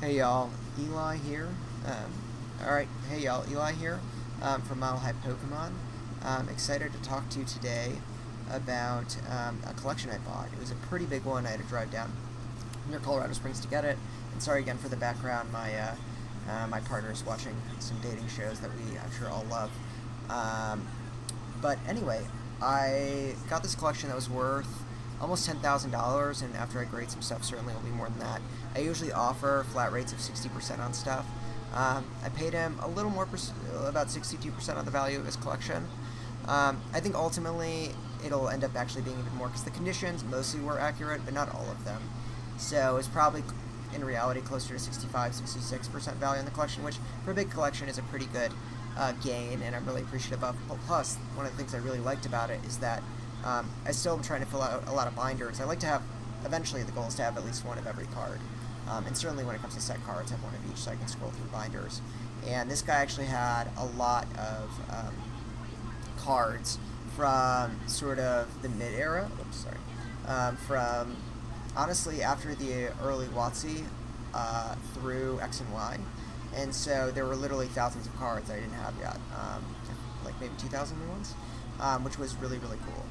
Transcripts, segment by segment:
Hey y'all, Eli here. Alright, hey y'all, Eli here from Mile High Pokemon. Excited to talk to you today about a collection I bought. It was a pretty big one. I had to drive down near Colorado Springs to get it. And sorry again for the background. My partner is watching some dating shows that I'm sure all love. But anyway, I got this collection that was worth almost $10,000, and after I grade some stuff, certainly it'll be more than that. I usually offer flat rates of 60% on stuff. I paid him a little more, about 62% on the value of his collection. I think ultimately it'll end up actually being even more because the conditions mostly were accurate, but not all of them. So it's probably in reality closer to 65, 66% value in the collection, which for a big collection is a pretty good gain, and I'm really appreciative of. Plus, one of the things I really liked about it is that I still am trying to fill out a lot of binders. I like to have, eventually the goal is to have at least one of every card. And certainly when it comes to set cards, I have one of each so I can scroll through binders. And this guy actually had a lot of cards from sort of the mid-era, from honestly after the early WotC through X and Y. And so there were literally thousands of cards I didn't have yet, like maybe 2,000 new ones, which was really, really cool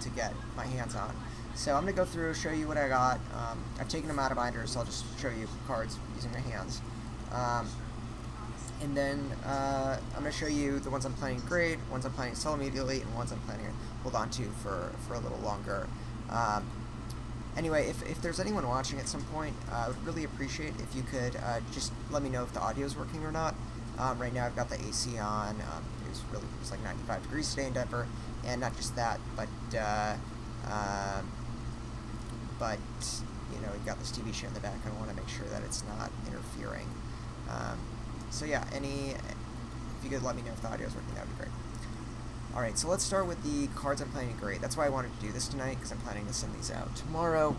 to get my hands on. So I'm going to go through, show you what I got. I've taken them out of binders, so I'll just show you cards using my hands. And then I'm going to show you the ones I'm planning to grade, ones I'm planning to sell immediately, and ones I'm planning to hold on to for a little longer. Anyway, if there's anyone watching at some point, I would really appreciate if you could just let me know if the audio is working or not. Right now I've got the AC on. It was like 95 degrees today in Denver, and not just that, but you know, we've got this TV show in the back, and I want to make sure that it's not interfering. So yeah, if you could let me know if the audio is working, that would be great. Alright, so let's start with the cards I'm planning to grade. That's why I wanted to do this tonight, because I'm planning to send these out tomorrow.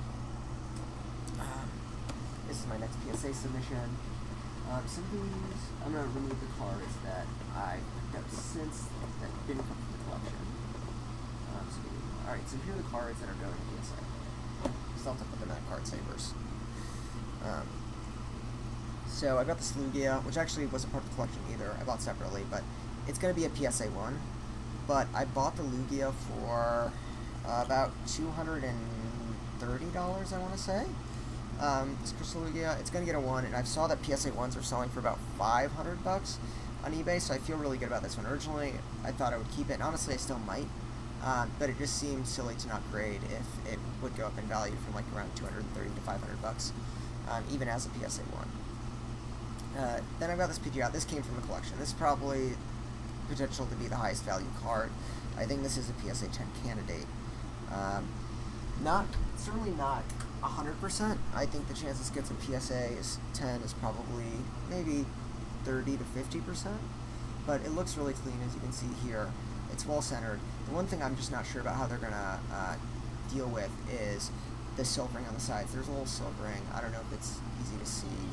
This is my next PSA submission. Some of these, I'm going to remove the cards that I picked up since that didn't come from the collection. Alright, so here are the cards that are going to PSA. Still have to put them in card savers. So I got this Lugia, which actually wasn't part of the collection either. I bought separately, but it's going to be a PSA 1. But I bought the Lugia for about $230, I want to say. This Crystal Lugia, it's going to get a 1, and I saw that PSA 1s are selling for about $500 on eBay, so I feel really good about this one. Originally, I thought I would keep it, and honestly, I still might. But it just seemed silly to not grade if it would go up in value from like around $230 to $500, even as a PSA 1. Then I've got this Pidgeot. This came from the collection. This is probably potential to be the highest value card. I think this is a PSA 10 candidate. Certainly not 100%. I think the chances gets a PSA 10 is probably maybe 30 to 50%. But it looks really clean, as you can see here. It's well centered. The one thing I'm just not sure about how they're gonna deal with is the silvering on the sides. There's a little silvering. I don't know if it's easy to see.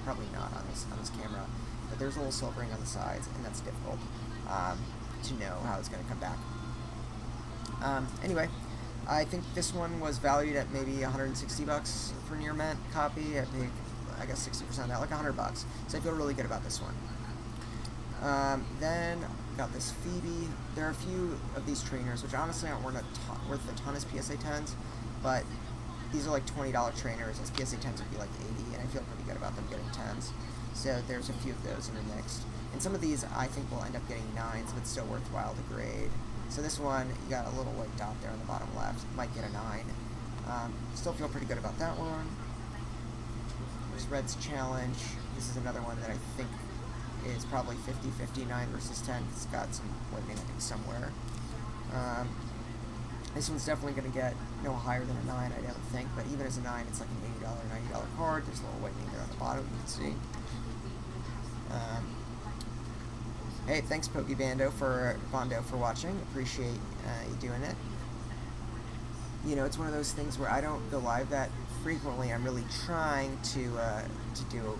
Probably not on this camera. But there's a little silvering on the sides, and that's difficult to know how it's going to come back. Anyway, I think this one was valued at maybe $160 for near mint copy. I paid, I guess, 60% of that, like $100. So I feel really good about this one. Then got this Phoebe. There are a few of these trainers, which honestly aren't worth a ton as PSA 10s, but these are like $20 trainers, as PSA 10s would be like $80, and I feel pretty good about them getting 10s. So there's a few of those in the mix. And some of these I think will end up getting 9s, but still worthwhile to grade. So this one, you got a little white dot there on the bottom left, might get a 9. Still feel pretty good about that one. There's Red's Challenge. This is another one that I think is probably 50-50, 9 versus 10. It's got some whitening, I think, somewhere. This one's definitely going to get no higher than a 9, I don't think, but even as a 9, it's like an $80, $90 card. There's a little whitening there on the bottom, you can see. Hey, thanks Pokebando for watching. Appreciate you doing it. You know, it's one of those things where I don't go live that frequently. I'm really trying to do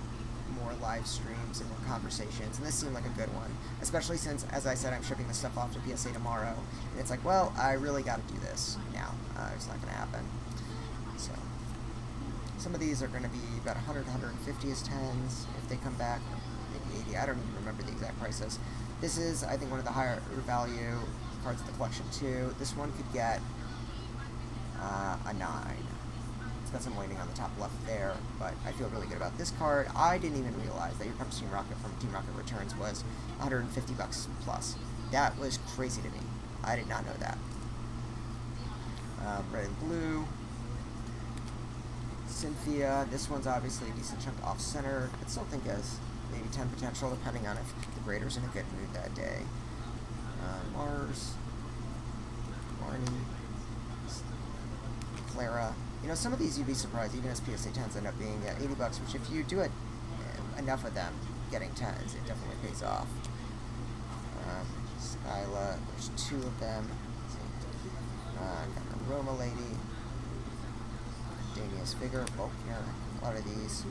more live streams and more conversations, and this seemed like a good one, especially since, as I said, I'm shipping this stuff off to PSA tomorrow, and it's like, well, I really got to do this now. It's not going to happen. So Some of these are going to be about 100, 150 as 10s if they come back, maybe 80. I don't even remember the exact prices. This is, I think, one of the higher value cards of the collection too. This one could get a 9. It's got some weighting on the top left there, but I feel really good about this card. I didn't even realize that Here Comes Team Rocket from Team Rocket Returns was $150 plus. That was crazy to me. I did not know that. Red and blue. Cynthia. This one's obviously a decent chunk off-center. I still think has maybe 10 potential, depending on if the grader's in a good mood that day. Mars. Marnie. Clara. You know, some of these you'd be surprised, even as PSA 10s end up being $80, which if you do it enough of them, getting 10s, it definitely pays off. Skyla, there's 2 of them. Got a Roma Lady. Danius Vigor, Volkner, a lot of these.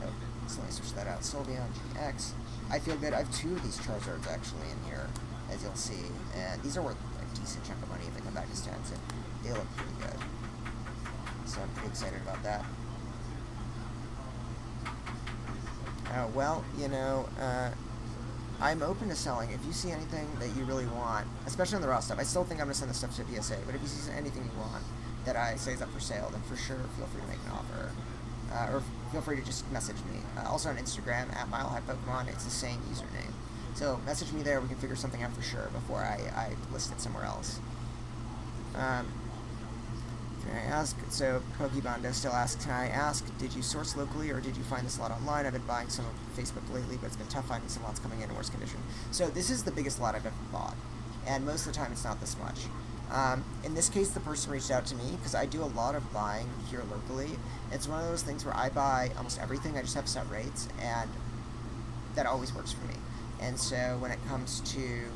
Nope, so let me switch that out. Sylveon, GX. I feel good. I have 2 of these Charizards actually in here, as you'll see, and these are worth a decent chunk of money if they come back as 10s, and they look pretty good. So I'm pretty excited about that. Well, you know, I'm open to selling. If you see anything that you really want, especially on the raw stuff, I still think I'm going to send the stuff to PSA, but if you see anything you want that I say is up for sale, then for sure feel free to make an offer. Or feel free to just message me. Also on Instagram, @MileHighPokemon, it's the same username. So message me there, we can figure something out for sure before I list it somewhere else. Can I ask, so Pokebondo still asks, can I ask, did you source locally or did you find this lot online? I've been buying some on Facebook lately, but it's been tough finding some lots coming in worse condition. So this is the biggest lot I've ever bought, and most of the time it's not this much. In this case, the person reached out to me because I do a lot of buying here locally. It's one of those things where I buy almost everything, I just have set rates, and that always works for me. And so when it comes to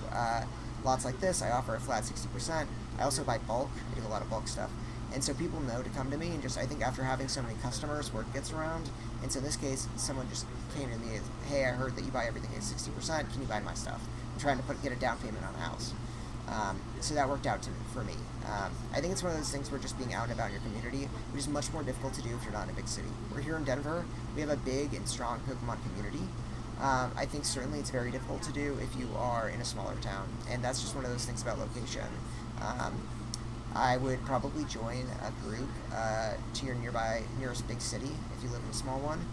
lots like this, I offer a flat 60%. I also buy bulk, I do a lot of bulk stuff. And so people know to come to me, and just, I think after having so many customers, word gets around. And so in this case, someone just came to me, hey, I heard that you buy everything at 60%, can you buy my stuff? I'm trying to get a down payment on a house. So that worked out for me. I think it's one of those things where just being out and about in your community, which is much more difficult to do if you're not in a big city. We're here in Denver, we have a big and strong Pokemon community. I think certainly it's very difficult to do if you are in a smaller town, and that's just one of those things about location. I would probably join a group to your nearest big city if you live in a small one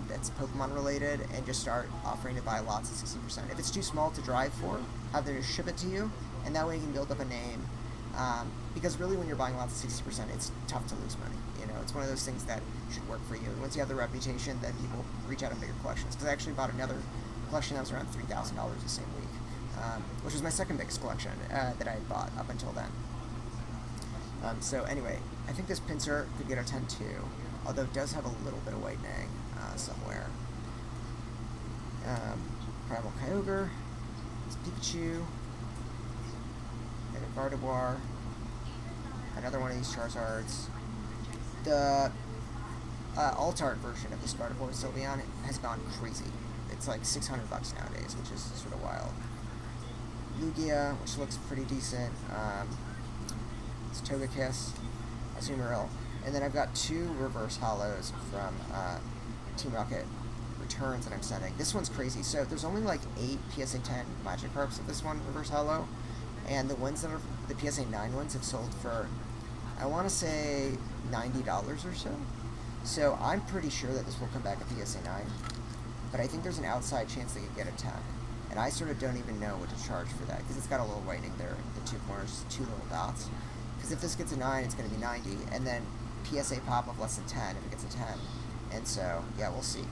that's Pokemon related, and just start offering to buy lots at 60%. If it's too small to drive for, have them just ship it to you, and that way you can build up a name. Because really when you're buying lots at 60%, it's tough to lose money. You know, it's one of those things that should work for you. And once you have the reputation, then people reach out to bigger collections. Because I actually bought another collection that was around $3,000 the same week, which was my second biggest collection that I had bought up until then. So anyway, I think this Pinsir could get a 10 too, although it does have a little bit of whitening somewhere. Primal Kyogre, it's Pikachu, and a Gardevoir, another one of these Charizards. The alt-art version of this Gardevoir Sylveon has gone crazy. It's like $600 nowadays, which is sort of wild. Lugia, which looks pretty decent. It's Togekiss, Azumarill, and then I've got 2 reverse hollows from Team Rocket Returns that I'm sending. This one's crazy. So there's only like 8 PSA 10 Magikarps of this one reverse hollow, and the ones that are the PSA 9 ones have sold for, I want to say, $90 or so. So I'm pretty sure that this will come back at PSA 9, but I think there's an outside chance they could get a 10. And I sort of don't even know what to charge for that, because it's got a little whitening there in the 2 corners, 2 little dots. Because if this gets a 9, it's going to be 90, and then PSA pop of less than 10 if it gets a 10. And so, yeah, we'll see.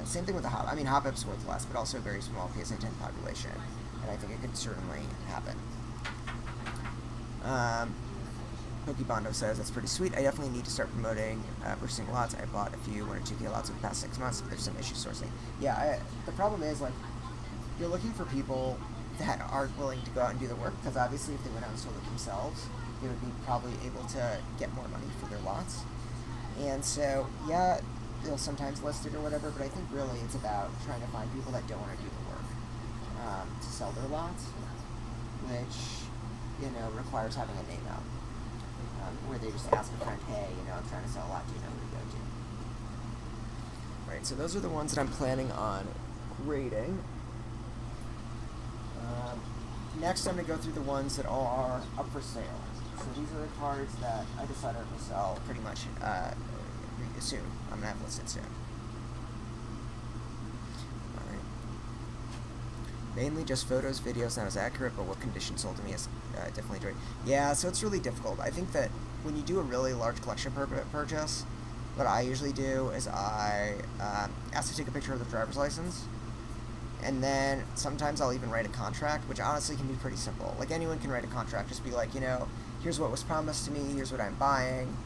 Same thing with the Hop. I mean, Hop-Up's worth less, but also a very small PSA 10 population, and I think it could certainly happen. Pokebondo says, that's pretty sweet. I definitely need to start promoting purchasing lots. I bought a few 1 or 2K lots over the past 6 months, but there's some issues sourcing. Yeah, the problem is, like, you're looking for people that aren't willing to go out and do the work, because obviously if they went out and sold it themselves, they would be probably able to get more money for their lots. And so, yeah, they'll sometimes list it or whatever, but I think really it's about trying to find people that don't want to do the work to sell their lots, which, you know, requires having a name out. where they just ask a friend, hey, I'm trying to sell a lot, do you know where to go to? Right, so those are the ones that I'm planning on grading. Next, I'm going to go through the ones that all are up for sale. So these are the cards that I decided to sell pretty much soon. I'm going to have listed soon. Alright. Mainly just photos, videos, not as accurate, but what condition sold to me is definitely enjoyed. Yeah, so it's really difficult. I think that when you do a really large collection purchase, what I usually do is I ask to take a picture of the driver's license, and then sometimes I'll even write a contract, which honestly can be pretty simple. Like, anyone can write a contract, just be like, here's what was promised to me, here's what I'm buying.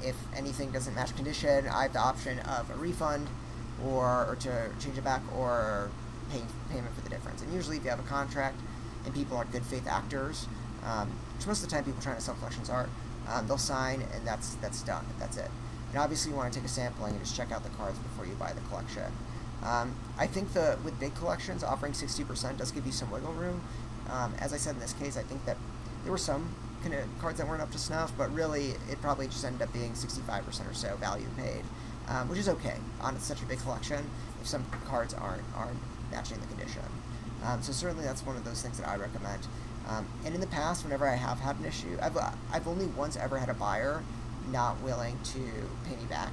If anything doesn't match condition, I have the option of a refund or to change it back or payment for the difference. And usually if you have a contract and people are good faith actors, which most of the time people trying to sell collections are, they'll sign and that's done. That's it. And obviously you want to take a sampling and just check out the cards before you buy the collection. I think with big collections, offering 60% does give you some wiggle room. As I said in this case, I think that there were some cards that weren't up to snuff, but really it probably just ended up being 65% or so value paid, which is okay on such a big collection if some cards aren't matching the condition. So certainly that's one of those things that I recommend. And in the past, whenever I have had an issue, I've only once ever had a buyer not willing to pay me back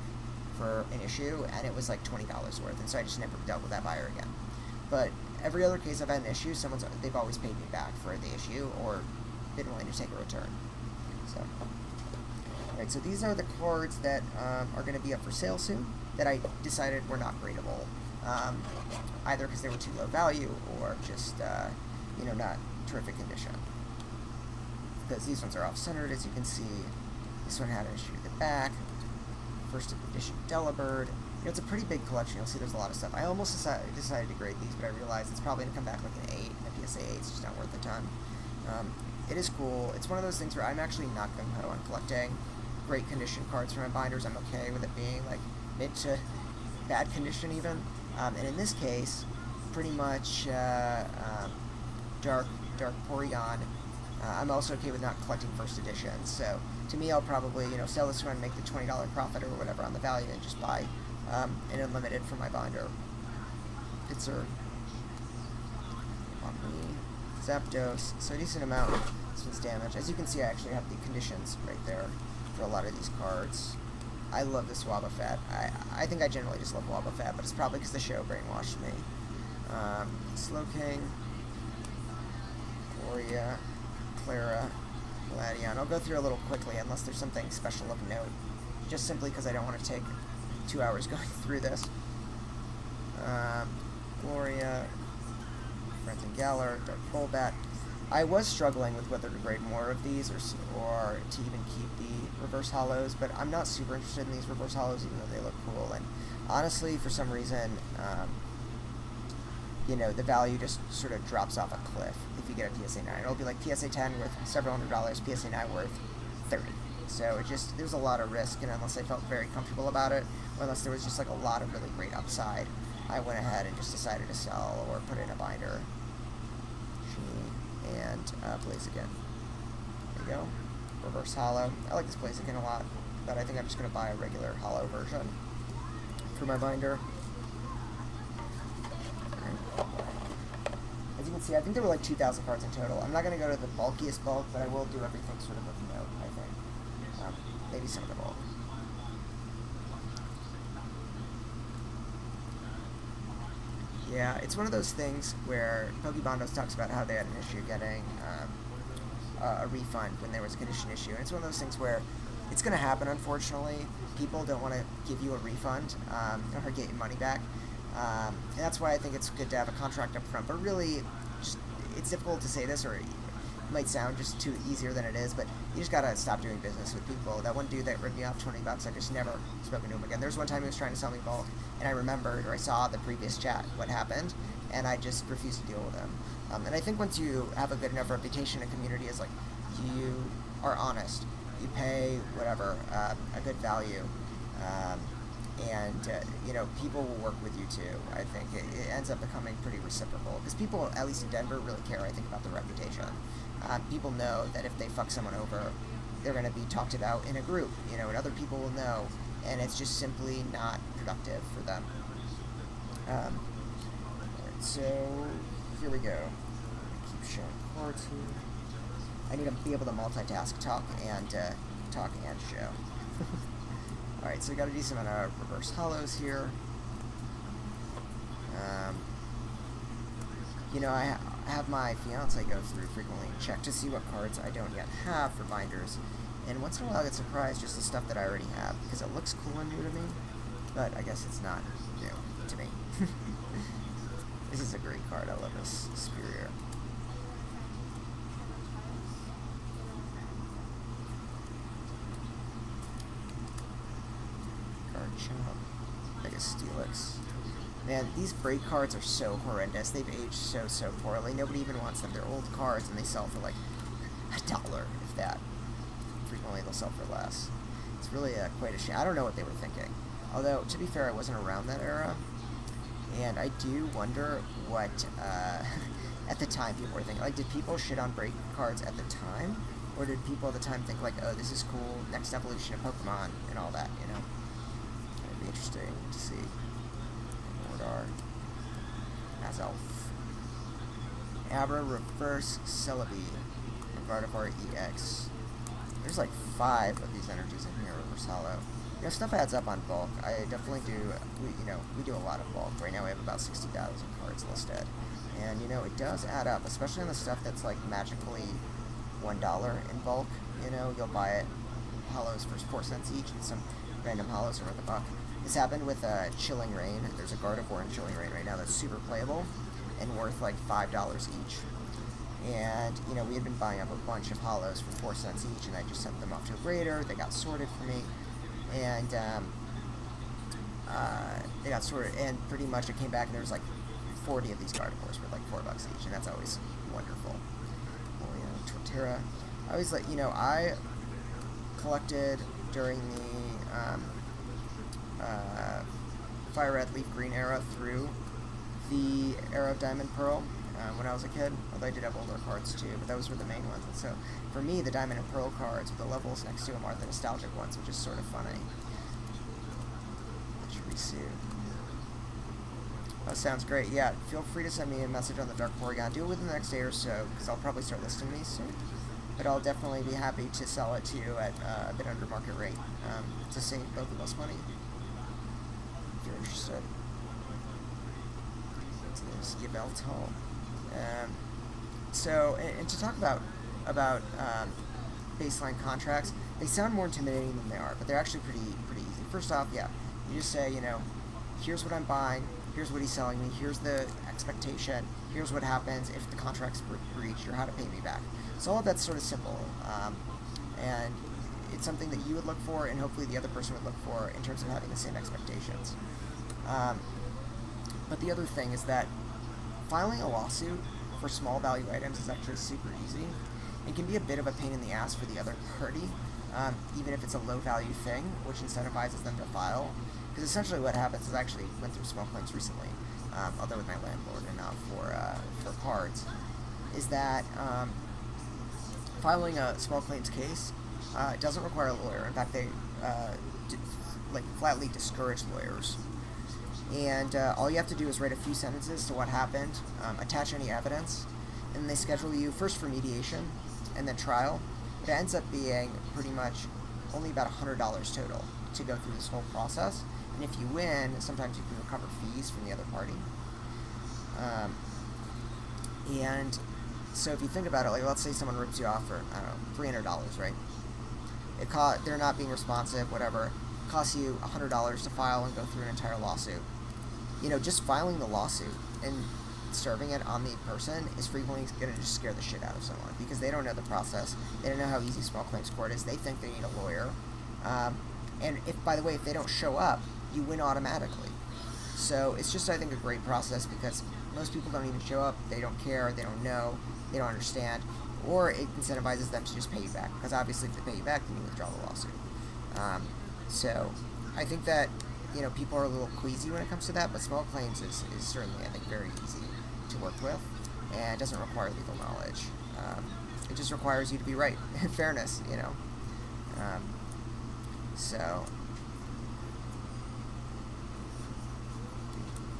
for an issue, and it was like $20 worth, and so I just never dealt with that buyer again. But every other case I've had an issue, they've always paid me back for the issue or been willing to take a return. So, alright, so these are the cards that are going to be up for sale soon that I decided were not gradable, either because they were too low value or just not terrific condition. Because these ones are off-centered, as you can see. This one had an issue with the back. First edition Delibird. It's a pretty big collection. You'll see there's a lot of stuff. I almost decided to grade these, but I realized it's probably going to come back like an 8, and a PSA 8 is just not worth the time. It is cool. It's one of those things where I'm actually not gung-ho on collecting great condition cards for my binders. I'm okay with it being like mid to bad condition even. And in this case, pretty much Dark Porygon. I'm also okay with not collecting first edition. So to me, I'll probably sell this one, make the $20 profit or whatever on the value, and just buy an unlimited for my binder. Pitzer, Zapdos. So a decent amount. This one's damaged. As you can see, I actually have the conditions right there for a lot of these cards. I love this Wobbuffet. I think I generally just love Wobbuffet, but it's probably because the show brainwashed me. Slowking, Gloria, Clara, Gladion. I'll go through a little quickly unless there's something special of note, just simply because I don't want to take 2 hours going through this. Gloria, Brenton Galler, Dark Golbat. I was struggling with whether to grade more of these or to even keep the reverse hollows, but I'm not super interested in these reverse hollows even though they look cool. And honestly, for some reason, the value just sort of drops off a cliff if you get a PSA 9. It'll be like PSA 10 worth several $100s, PSA 9 worth 30. So there's a lot of risk, and unless I felt very comfortable about it, or unless there was just like a lot of really great upside, I went ahead and just decided to sell or put in a binder. And Blaziken. There you go. Reverse hollow. I like this Blaziken a lot, but I think I'm just going to buy a regular hollow version for my binder. As you can see, I think there were like 2,000 cards in total. I'm not going to go to the bulkiest bulk, but I will do everything sort of note, I think. Maybe some of the bulk. Yeah, it's one of those things where Pokebondos talks about how they had an issue getting a refund when there was a condition issue. And it's one of those things where it's going to happen, unfortunately. People don't want to give you a refund or get your money back. And that's why I think it's good to have a contract up front. But really, it's difficult to say this, or it might sound just too easier than it is, but you just got to stop doing business with people. That one dude that ripped me off $20, I just never spoken to him again. There's one time he was trying to sell me bulk, and I remembered, or I saw the previous chat, what happened, and I just refused to deal with him. And I think once you have a good enough reputation in a community as, like, you are honest, you pay whatever, a good value, and people will work with you too. I think it ends up becoming pretty reciprocal, because people, at least in Denver, really care, I think, about the reputation. People know that if they fuck someone over, they're going to be talked about in a group, and other people will know, and it's just simply not productive for them. Alright, so here we go. Keep showing cards here. I need to be able to multitask, talk and show. Alright, so we got a decent amount of reverse hollows here. I have my fiance go through frequently and check to see what cards I don't yet have for binders. And once in a while I get surprised just the stuff that I already have, because it looks cool and new to me, but I guess it's not new to me. This is a great card. I love this Superior. Garchomp, Mega Steelix. Man, these break cards are so horrendous. They've aged so poorly. Nobody even wants them. They're old cards and they sell for like $1, if that. Frequently they'll sell for less. It's really quite a shame. I don't know what they were thinking. Although, to be fair, I wasn't around that era. And I do wonder what, at the time, people were thinking. Like, did people shit on break cards at the time? Or did people at the time think, like, oh, this is cool, next evolution of Pokemon, and all that, It'd be interesting to see. Mordar. Azelf. Abra Reverse Celebi. Gardevoir EX. There's like 5 of these energies in here, Reverse Hollow. Stuff adds up on bulk. I definitely do, we do a lot of bulk. Right now we have about 60,000 cards listed. And, it does add up, especially on the stuff that's, like, magically $1 in bulk. You'll buy it, hollows for 4 cents each, and some random hollows are worth $1. This happened with Chilling Reign. There's a Gardevoir in Chilling Reign right now that's super playable and worth, like, $5 each. And, we had been buying up a bunch of hollows for 4 cents each, and I just sent them off to a grader. They got sorted for me. And they got sorted, and pretty much it came back, and there was like 40 of these Gardevoirs for like $4 each, and that's always wonderful. Torterra. I always I collected during the Fire Red, Leaf Green era through the era of Diamond Pearl when I was a kid, although I did have older cards too, but those were the main ones. And so for me, the Diamond and Pearl cards with the levels next to them are the nostalgic ones, which is sort of funny. Chirisu. That sounds great. Yeah, feel free to send me a message on the Dark Porygon. Do it within the next day or so, because I'll probably start listing these soon. But I'll definitely be happy to sell it to you at a bit under market rate to save both of us money, if you're interested. So there's Yveltal. And to talk about baseline contracts, they sound more intimidating than they are, but they're actually pretty easy. First off, yeah, you just say, here's what I'm buying, here's what he's selling me, here's the expectation, here's what happens if the contract's breached, or how to pay me back. So all of that's sort of simple, and it's something that you would look for, and hopefully the other person would look for in terms of having the same expectations. But the other thing is that filing a lawsuit for small value items is actually super easy. It can be a bit of a pain in the ass for the other party, even if it's a low value thing, which incentivizes them to file. Because essentially what happens is I actually went through small claims recently, although with my landlord and not for cards, is that filing a small claims case doesn't require a lawyer. In fact, they flatly discourage lawyers. And all you have to do is write a few sentences to what happened, attach any evidence, and they schedule you first for mediation and then trial. It ends up being pretty much only about $100 total to go through this whole process. And if you win, sometimes you can recover fees from the other party. And so if you think about it, like let's say someone rips you off for, I don't know, $300, right? They're not being responsive, whatever. It costs you $100 to file and go through an entire lawsuit. Just filing the lawsuit and serving it on the person is frequently going to just scare the shit out of someone, because they don't know the process. They don't know how easy small claims court is. They think they need a lawyer. And by the way, if they don't show up, you win automatically. So it's just, I think, a great process, because most people don't even show up. They don't care. They don't know. They don't understand. Or it incentivizes them to just pay you back, because obviously if they pay you back, then you withdraw the lawsuit. So I think that, people are a little queasy when it comes to that, but small claims is certainly, I think, very easy to work with, and it doesn't require legal knowledge. It just requires you to be right. Fairness, So,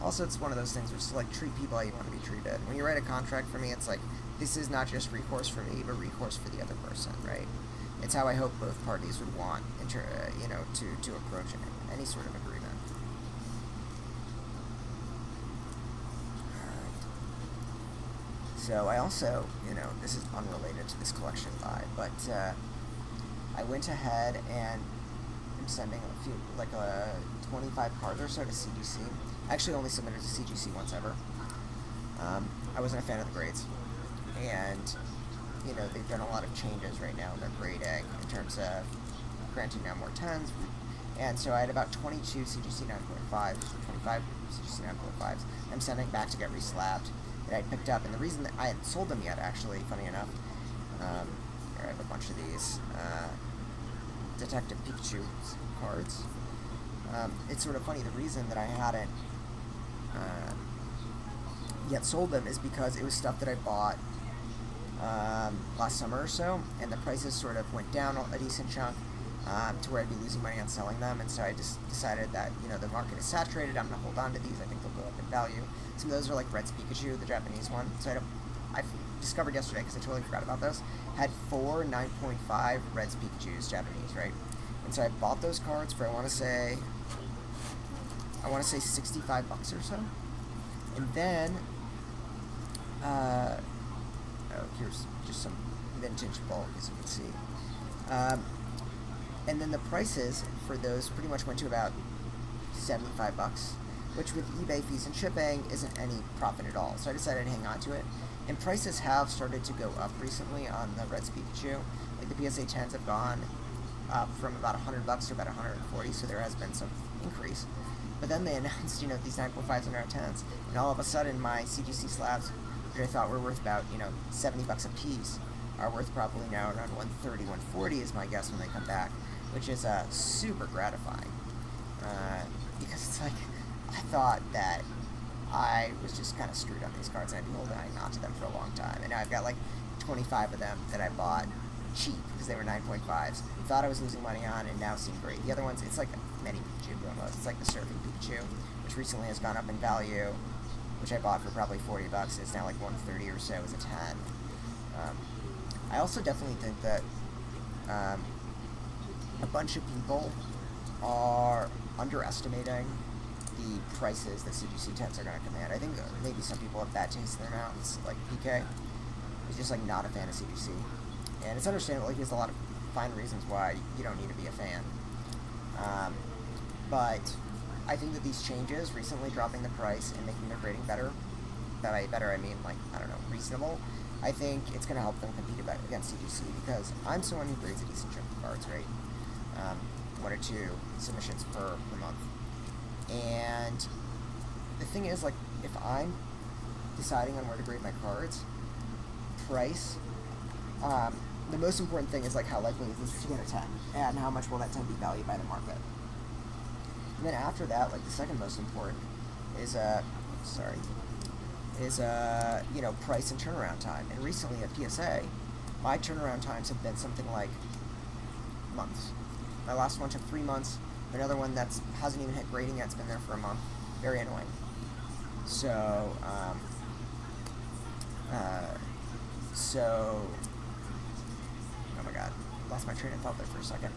also it's one of those things where it's like treat people how you want to be treated. When you write a contract for me, it's like, this is not just recourse for me, but recourse for the other person, right? It's how I hope both parties would want, to approach any sort of agreement. So I also, this is unrelated to this collection buy, but I went ahead and I'm sending a few, 25 cards or so to CGC. I actually only submitted to CGC once ever. I wasn't a fan of the grades, and they've done a lot of changes right now in their grading in terms of granting now more 10s, and so I had about 22 CGC 9.5s, 25 CGC 9.5s. I'm sending back to get reslabbed that I picked up, and the reason that I hadn't sold them yet, actually, funny enough, here I have a bunch of these Detective Pikachu cards. It's sort of funny, the reason that I hadn't yet sold them is because it was stuff that I bought last summer or so, and the prices sort of went down a decent chunk to where I'd be losing money on selling them, and so I just decided that, the market is saturated, I'm going to hold on to these, I think they'll go up in value. Some of those are like Red's Pikachu, the Japanese one, so I discovered yesterday, because I totally forgot about those, had 4 9.5 Red's Pikachus, Japanese, right? And so I bought those cards for, I want to say $65 or so, and then, here's just some vintage bulk, as you can see. And then the prices for those pretty much went to about $75, which with eBay fees and shipping isn't any profit at all. So I decided to hang on to it. And prices have started to go up recently on the Red's Pikachu. Like the PSA 10s have gone up from about $100 to about $140, so there has been some increase. But then they announced, these 9.5s and now 10s, and all of a sudden my CGC slabs, which I thought were worth about, $70 a piece, are worth probably now around $130, $140 is my guess when they come back, which is super gratifying. Because it's like, I thought that I was just kind of screwed on these cards, and I'd be holding on to them for a long time. And now I've got 25 of them that I bought cheap because they were 9.5s. Thought I was losing money on, and now seem great. The other ones, it's like a mini Pikachu almost. It's like the Surfing Pikachu, which recently has gone up in value, which I bought for probably $40. It's now like $130 or so as a 10. I also definitely think that a bunch of people are underestimating the prices that CGC 10s are going to command. I think maybe some people have bad taste in their mouths, like PK. He's just not a fan of CGC. And it's understandable, he has a lot of fine reasons why you don't need to be a fan. But I think that these changes, recently dropping the price and making their grading better, I mean reasonable, I think it's going to help them compete against CGC, because I'm someone who grades a decent chunk of cards, right? 1 or 2 submissions per month. And the thing is, if I'm deciding on where to grade my cards, price, the most important thing is how likely is this to get a 10, and how much will that 10 be valued by the market. And then after that, the second most important is price and turnaround time. And recently at PSA, my turnaround times have been something like months. My last one took 3 months. Another one that hasn't even hit grading yet, it's been there for a month. Very annoying. So, oh my god, lost my train of thought there for a second.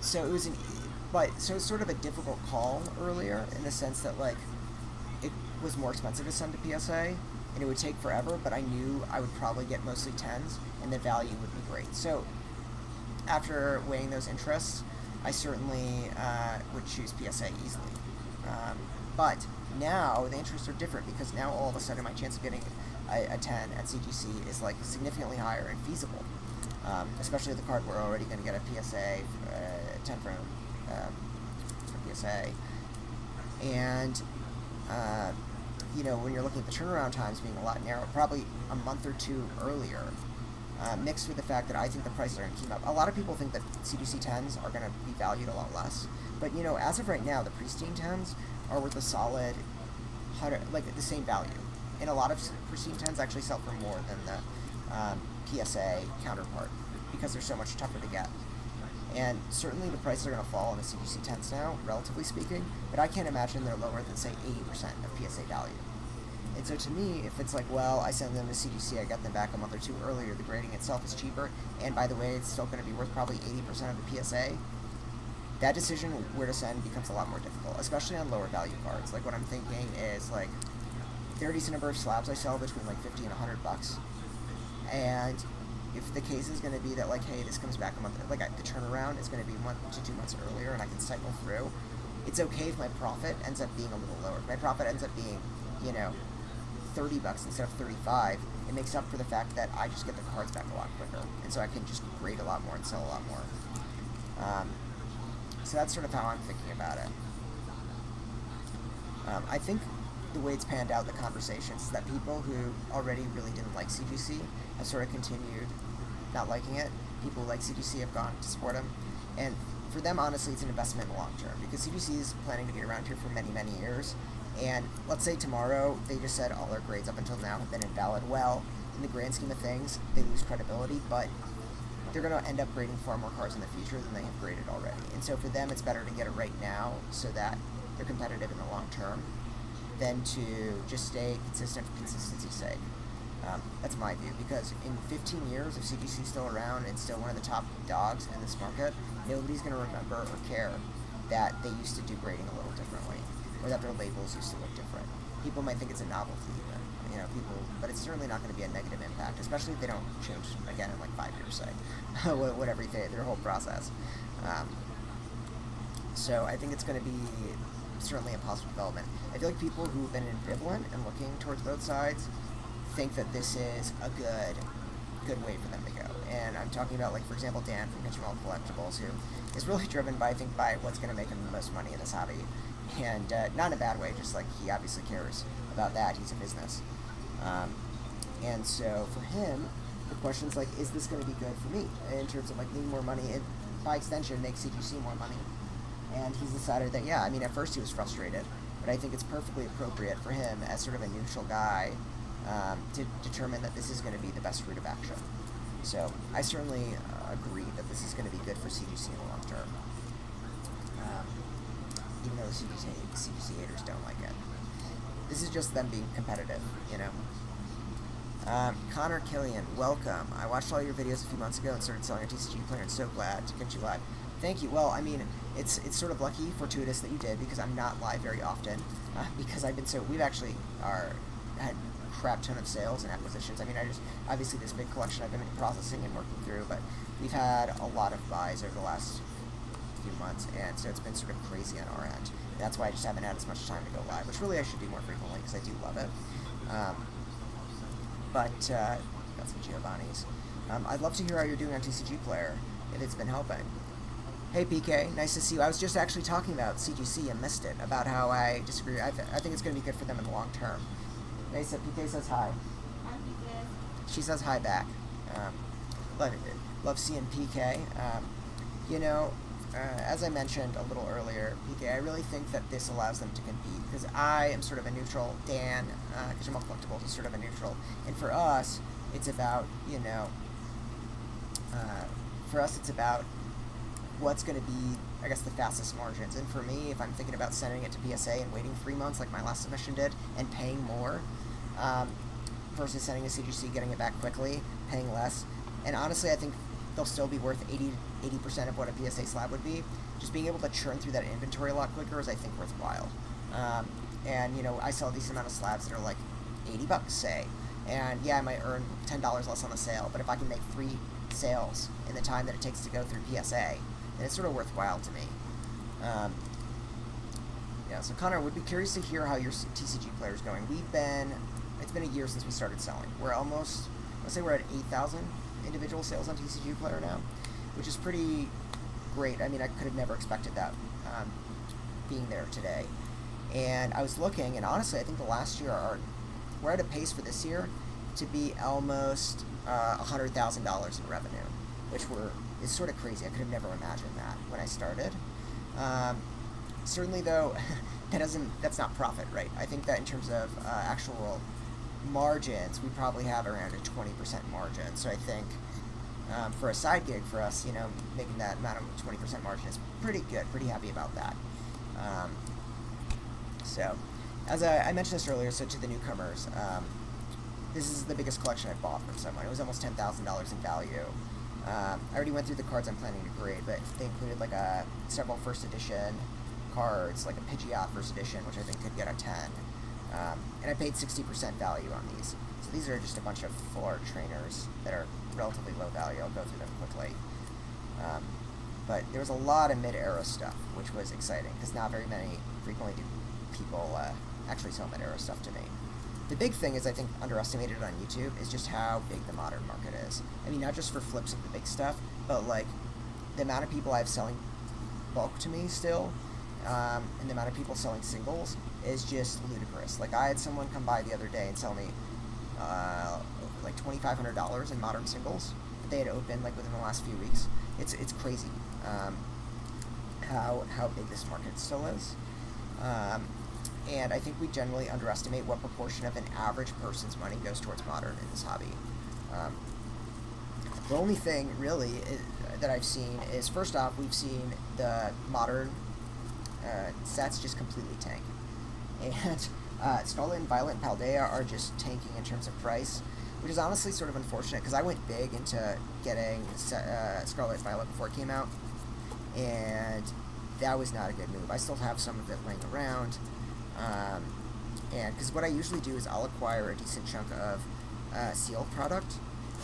So it's sort of a difficult call earlier, in the sense that it was more expensive to send to PSA, and it would take forever, but I knew I would probably get mostly 10s, and the value would be great. So after weighing those interests, I certainly would choose PSA easily. But now the interests are different, because now all of a sudden my chance of getting a 10 at CGC is significantly higher and feasible. Especially the card we're already going to get a PSA 10 from PSA. And when you're looking at the turnaround times being a lot narrower, probably a month or 2 earlier, mixed with the fact that I think the prices are going to keep up. A lot of people think that CGC 10s are going to be valued a lot less. But, as of right now, the pristine 10s are worth a solid, the same value. And a lot of pristine 10s actually sell for more than the PSA counterpart, because they're so much tougher to get. And certainly the prices are going to fall on the CGC 10s now, relatively speaking, but I can't imagine they're lower than, say, 80% of PSA value. And so to me, if it's like, well, I send them to CGC, I got them back a month or two earlier, the grading itself is cheaper, and by the way, it's still going to be worth probably 80% of the PSA, that decision where to send becomes a lot more difficult, especially on lower value cards. Like what I'm thinking is like, there are a decent number of slabs I sell between like 50 and $100, and if the case is going to be that like, hey, this comes back a month, like the turnaround is going to be 1 to 2 months earlier, and I can cycle through, it's okay if my profit ends up being a little lower. If my profit ends up being, you know, $30 instead of 35, it makes up for the fact that I just get the cards back a lot quicker, and so I can just grade a lot more and sell a lot more. So that's sort of how I'm thinking about it. I think the way it's panned out, the conversations, is that people who already really didn't like CGC have sort of continued not liking it. People who like CGC have gone to support them, and for them, honestly, it's an investment in the long term, because CGC is planning to be around here for many, many years, and let's say tomorrow they just said all their grades up until now have been invalid. Well, in the grand scheme of things, they lose credibility, but they're going to end up grading far more cards in the future than they have graded already. And so for them, it's better to get it right now so that they're competitive in the long term than to just stay consistent for consistency's sake. That's my view, because in 15 years, if CGC is still around and still one of the top dogs in this market, nobody's going to remember or care that they used to do grading a little differently, or that their labels used to look different. People might think it's a novelty even, but it's certainly not going to be a negative impact, especially if they don't change again in like 5 years, say, whatever their whole process. So I think it's going to be certainly a positive development. I feel like people who've been ambivalent and looking towards both sides think that this is a good way for them to go. And I'm talking about, like, for example, Dan from Kitchenwell Collectibles, who is really driven by what's going to make him the most money in this hobby. And not in a bad way, just like he obviously cares about that. He's a business. And so for him, the question is like, is this going to be good for me in terms of like needing more money, and by extension make CGC more money? And he's decided that, yeah, I mean, at first he was frustrated, but I think it's perfectly appropriate for him as sort of a neutral guy to determine that this is going to be the best route of action. So I certainly agree that this is going to be good for CGC in the long term, even though the CGC haters don't like it. This is just them being competitive, you know. Connor Killian, welcome. I watched all your videos a few months ago and started selling a TCG player, and so glad to get you live. Thank you. Well, I mean, it's sort of lucky, fortuitous that you did, because I'm not live very often, because we've actually had crap ton of sales and acquisitions. I mean, obviously this big collection I've been processing and working through, but we've had a lot of buys over the last few months, and so it's been sort of crazy on our end. That's why I just haven't had as much time to go live, which really I should do more frequently, because I do love it. That's the Giovanni's. I'd love to hear how you're doing on TCG Player, if it's been helping. Hey PK, nice to see you. I was just actually talking about CGC and missed it, about how I disagree. I think it's going to be good for them in the long term. PK says hi. Hi, PK. She says hi back. Love seeing PK. As I mentioned a little earlier, PK, I really think that this allows them to compete, because I am sort of a neutral. Dan, Kitchenwell Collectibles is sort of a neutral. And for us, it's about, what's going to be, I guess, the fastest margins. And for me, if I'm thinking about sending it to PSA and waiting 3 months like my last submission did, and paying more, versus sending a CGC, getting it back quickly, paying less, and honestly, I think they'll still be worth 80% of what a PSA slab would be. Just being able to churn through that inventory a lot quicker is, I think, worthwhile. I sell a decent amount of slabs that are like $80, say, and yeah, I might earn $10 less on the sale, but if I can make 3 sales in the time that it takes to go through PSA, then it's sort of worthwhile to me. So Connor, would be curious to hear how your TCG player is going. It's been a year since we started selling. We're almost, let's say we're at 8,000 individual sales on TCG player now, which is pretty great. I mean, I could have never expected that, being there today. And I was looking, and honestly, I think the last year, we're at a pace for this year to be almost $100,000 in revenue, which is sort of crazy. I could have never imagined that when I started. Certainly, though, that's not profit, right? I think that in terms of actual margins, we probably have around a 20% margin. So I think for a side gig for us, making that amount of 20% margin is pretty good. Pretty happy about that. So, as I mentioned this earlier, so to the newcomers, this is the biggest collection I've bought from someone. It was almost $10,000 in value. I already went through the cards I'm planning to grade, but they included like several first edition cards, like a Pidgeot first edition, which I think could get a 10. And I paid 60% value on these. So these are just a bunch of full art trainers that are relatively low value. I'll go through them quickly. But there was a lot of mid-era stuff, which was exciting, because not very many frequently do people actually sell mid-era stuff to me. The big thing is, I think, underestimated on YouTube is just how big the modern market is. I mean, not just for flips of the big stuff, but like the amount of people I have selling bulk to me still, and the amount of people selling singles is just ludicrous. Like, I had someone come by the other day and sell me like $2,500 in modern singles that they had opened like within the last few weeks. It's crazy how big this market still is. And I think we generally underestimate what proportion of an average person's money goes towards modern in this hobby. The only thing really that I've seen is, first off, we've seen the modern sets just completely tank. And Scarlet and Violet and Paldea are just tanking in terms of price, which is honestly sort of unfortunate, because I went big into getting Scarlet and Violet before it came out, and that was not a good move. I still have some of it laying around. And because what I usually do is I'll acquire a decent chunk of sealed product,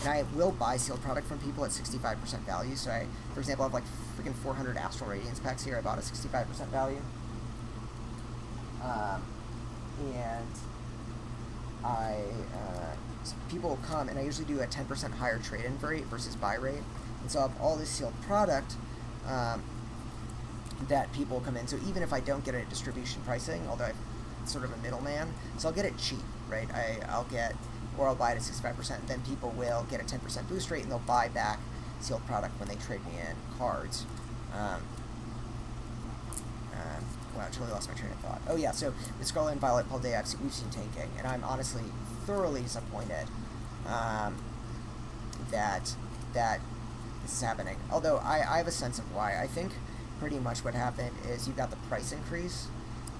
and I will buy sealed product from people at 65% value. So I, for example, I have like freaking 400 Astral Radiance packs here. I bought at 65% value. And people will come, and I usually do a 10% higher trade-in rate versus buy rate. And so I have all this sealed product that people come in. So even if I don't get it at distribution pricing, although I'm sort of a middleman, so I'll get it cheap, right? I'll buy it at 65%. Then people will get a 10% boost rate, and they'll buy back sealed product when they trade me in cards. Wow, I totally lost my train of thought. Oh yeah, so with Scarlet and Violet Paldea, we've seen tanking, and I'm honestly thoroughly disappointed that this is happening. Although I have a sense of why. I think pretty much what happened is you got the price increase,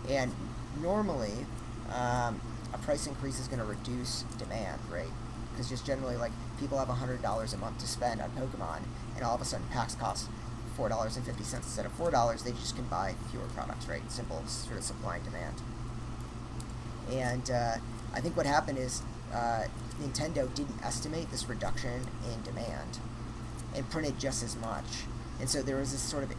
and normally a price increase is going to reduce demand, right? Because just generally, like, people have $100 a month to spend on Pokemon, and all of a sudden packs cost $4.50 instead of $4. They just can buy fewer products, right? Simple sort of supply and demand. And I think what happened is Nintendo didn't estimate this reduction in demand and printed just as much, and so there was this sort of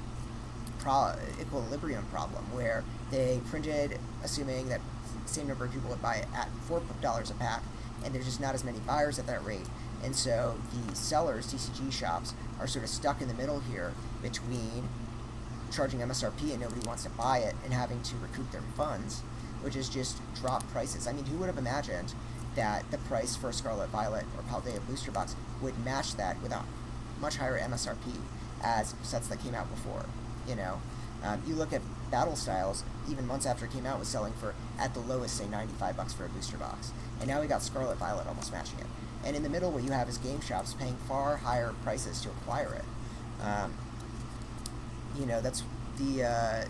equilibrium problem where they printed assuming that the same number of people would buy it at $4 a pack, and there's just not as many buyers at that rate. And so the sellers, TCG shops, are sort of stuck in the middle here between charging MSRP and nobody wants to buy it and having to recoup their funds, which is just drop prices. I mean, who would have imagined that the price for Scarlet Violet or Paldea booster box would match that with a much higher MSRP as sets that came out before, you know? You look at Battle Styles, even months after it came out, was selling for, at the lowest, say, $95 for a booster box. And now we got Scarlet Violet almost matching it. And in the middle, what you have is game shops paying far higher prices to acquire it. You know, that's the,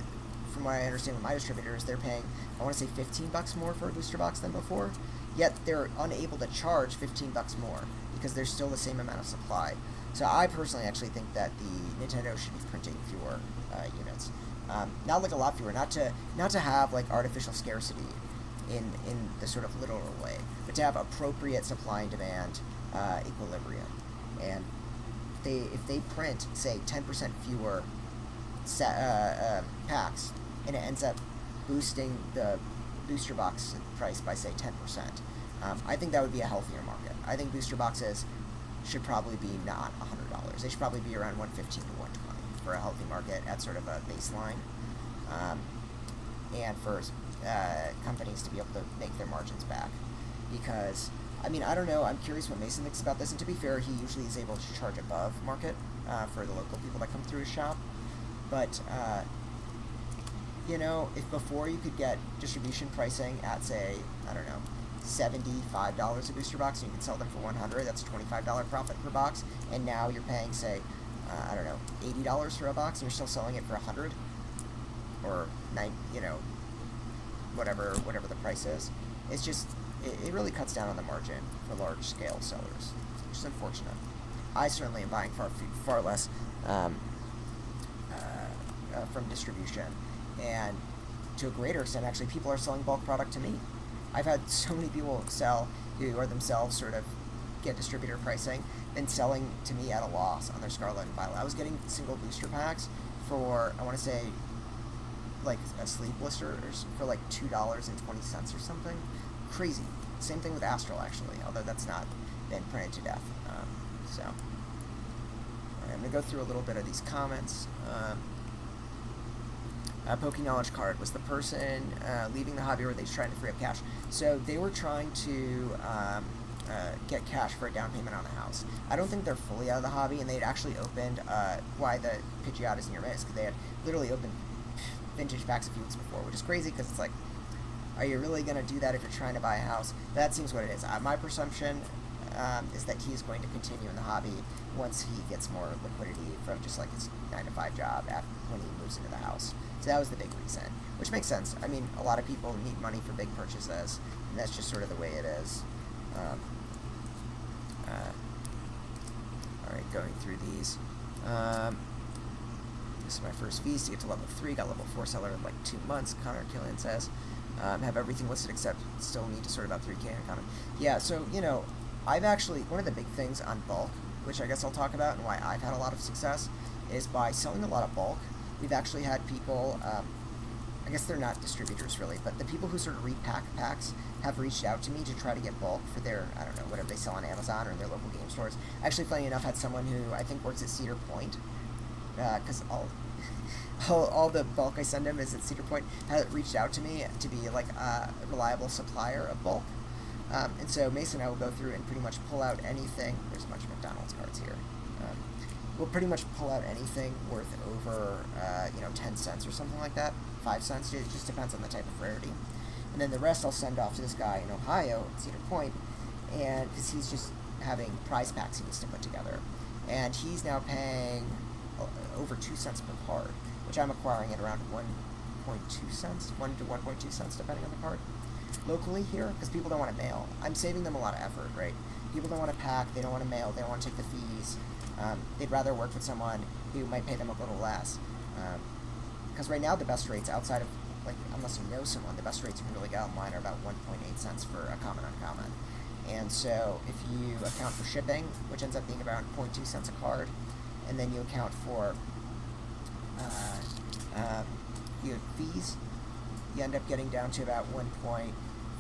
from what I understand with my distributors, they're paying, I want to say $15 more for a booster box than before, yet they're unable to charge $15 more because there's still the same amount of supply. So I personally actually think that the Nintendo should be printing fewer units. Not like a lot fewer, not to have like artificial scarcity in the sort of literal way, but to have appropriate supply and demand equilibrium. And if they print, say, 10% fewer packs, and it ends up boosting the booster box price by, say, 10%, I think that would be a healthier market. I think booster boxes should probably be not $100. They should probably be around $115 to $120 for a healthy market at sort of a baseline, and for companies to be able to make their margins back. Because, I mean, I don't know, I'm curious what Mason thinks about this, and to be fair, he usually is able to charge above market for the local people that come through his shop. But, you know, if before you could get distribution pricing at, say, I don't know, $75 a booster box, and you can sell them for $100. That's $25 profit per box. And now you're paying, say, I don't know, $80 for a box, and you're still selling it for $100 or whatever the price is. It's just it really cuts down on the margin for large scale sellers, which is unfortunate. I certainly am buying far less from distribution, and to a greater extent, actually, people are selling bulk product to me. I've had so many people sell who are themselves sort of get distributor pricing, then selling to me at a loss on their Scarlet and Violet. I was getting single booster packs for, I want to say, like a sleeve blister for like $2.20 or something. Crazy. Same thing with Astral, actually, although that's not been printed to death. So, all right, I'm going to go through a little bit of these comments. Poke Knowledge Card was the person leaving the hobby, or they trying to free up cash. So they were trying to get cash for a down payment on a house. I don't think they're fully out of the hobby, and they had actually opened why the Pidgeotta's near Miss, because they had literally opened vintage packs a few weeks before, which is crazy because it's like, are you really going to do that if you're trying to buy a house? That seems what it is. My presumption is that he's going to continue in the hobby once he gets more liquidity from just like his 9-to-5 job when he moves into the house. So that was the big reason, which makes sense. I mean, a lot of people need money for big purchases, and that's just sort of the way it is. Alright, going through these. This is my first feast to get to level 3. Got level 4 seller in like 2 months, Connor Killian says. Have everything listed except still need to sort about 3K in common. Yeah, so, I've actually, one of the big things on bulk, which I guess I'll talk about and why I've had a lot of success, is by selling a lot of bulk. We've actually had people, I guess they're not distributors really, but the people who sort of repack packs have reached out to me to try to get bulk for their, I don't know, whatever they sell on Amazon or in their local game stores. Actually, funny enough, had someone who I think works at Cedar Point, because all the bulk I send him is at Cedar Point, has reached out to me to be like a reliable supplier of bulk. And so Mason and I will go through and pretty much pull out anything. There's a bunch of McDonald's cards here. We'll pretty much pull out anything worth over, 10 cents or something like that. 5 cents. It just depends on the type of rarity. And then the rest I'll send off to this guy in Ohio, at Cedar Point, and because he's just having prize packs he needs to put together. And he's now paying over 2 cents per card, which I'm acquiring at around 1.2 cents, 1 to 1.2 cents depending on the card. Locally here, because people don't want to mail. I'm saving them a lot of effort, right? People don't want to pack, they don't want to mail, they don't want to take the fees. They'd rather work with someone who might pay them a little less. Because right now the best rates outside of, like, unless you know someone, the best rates you can really get online are about 1.8 cents for a common uncommon. And so if you account for shipping, which ends up being about 0.2 cents a card, and then you account for your fees, you end up getting down to about 1.5,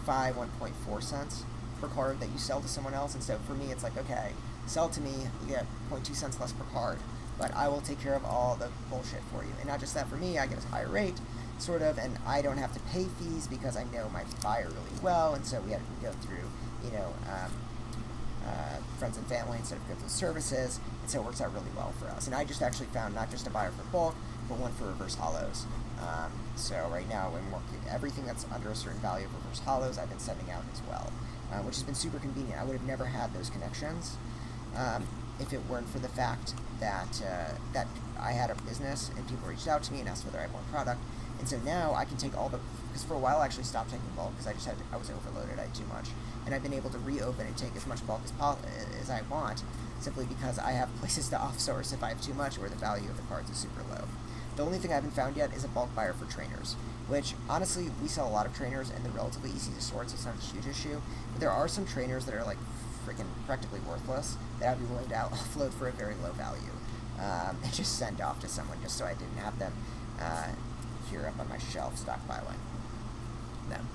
1.4 cents per card that you sell to someone else. And so for me, it's like, okay, sell to me, you get 0.2 cents less per card, but I will take care of all the bullshit for you. And not just that, for me, I get a higher rate, sort of, and I don't have to pay fees because I know my buyer really well, and so we go through, friends and family instead of goods and services, and so it works out really well for us. And I just actually found not just a buyer for bulk, but one for reverse hollows. So right now, I'm working everything that's under a certain value of reverse hollows, I've been sending out as well, which has been super convenient. I would have never had those connections if it weren't for the fact that that I had a business and people reached out to me and asked whether I had more product. And so now I can take all the, because for a while I actually stopped taking bulk because I was overloaded, I had too much. And I've been able to reopen and take as much bulk as I want, simply because I have places to offsource if I have too much or the value of the cards is super low. The only thing I haven't found yet is a bulk buyer for trainers, which honestly, we sell a lot of trainers and they're relatively easy to sort, so it's not a huge issue. But there are some trainers that are like freaking practically worthless that I'd be willing to offload for a very low value and just send off to someone just so I didn't have them here up on my shelf stockpiling them.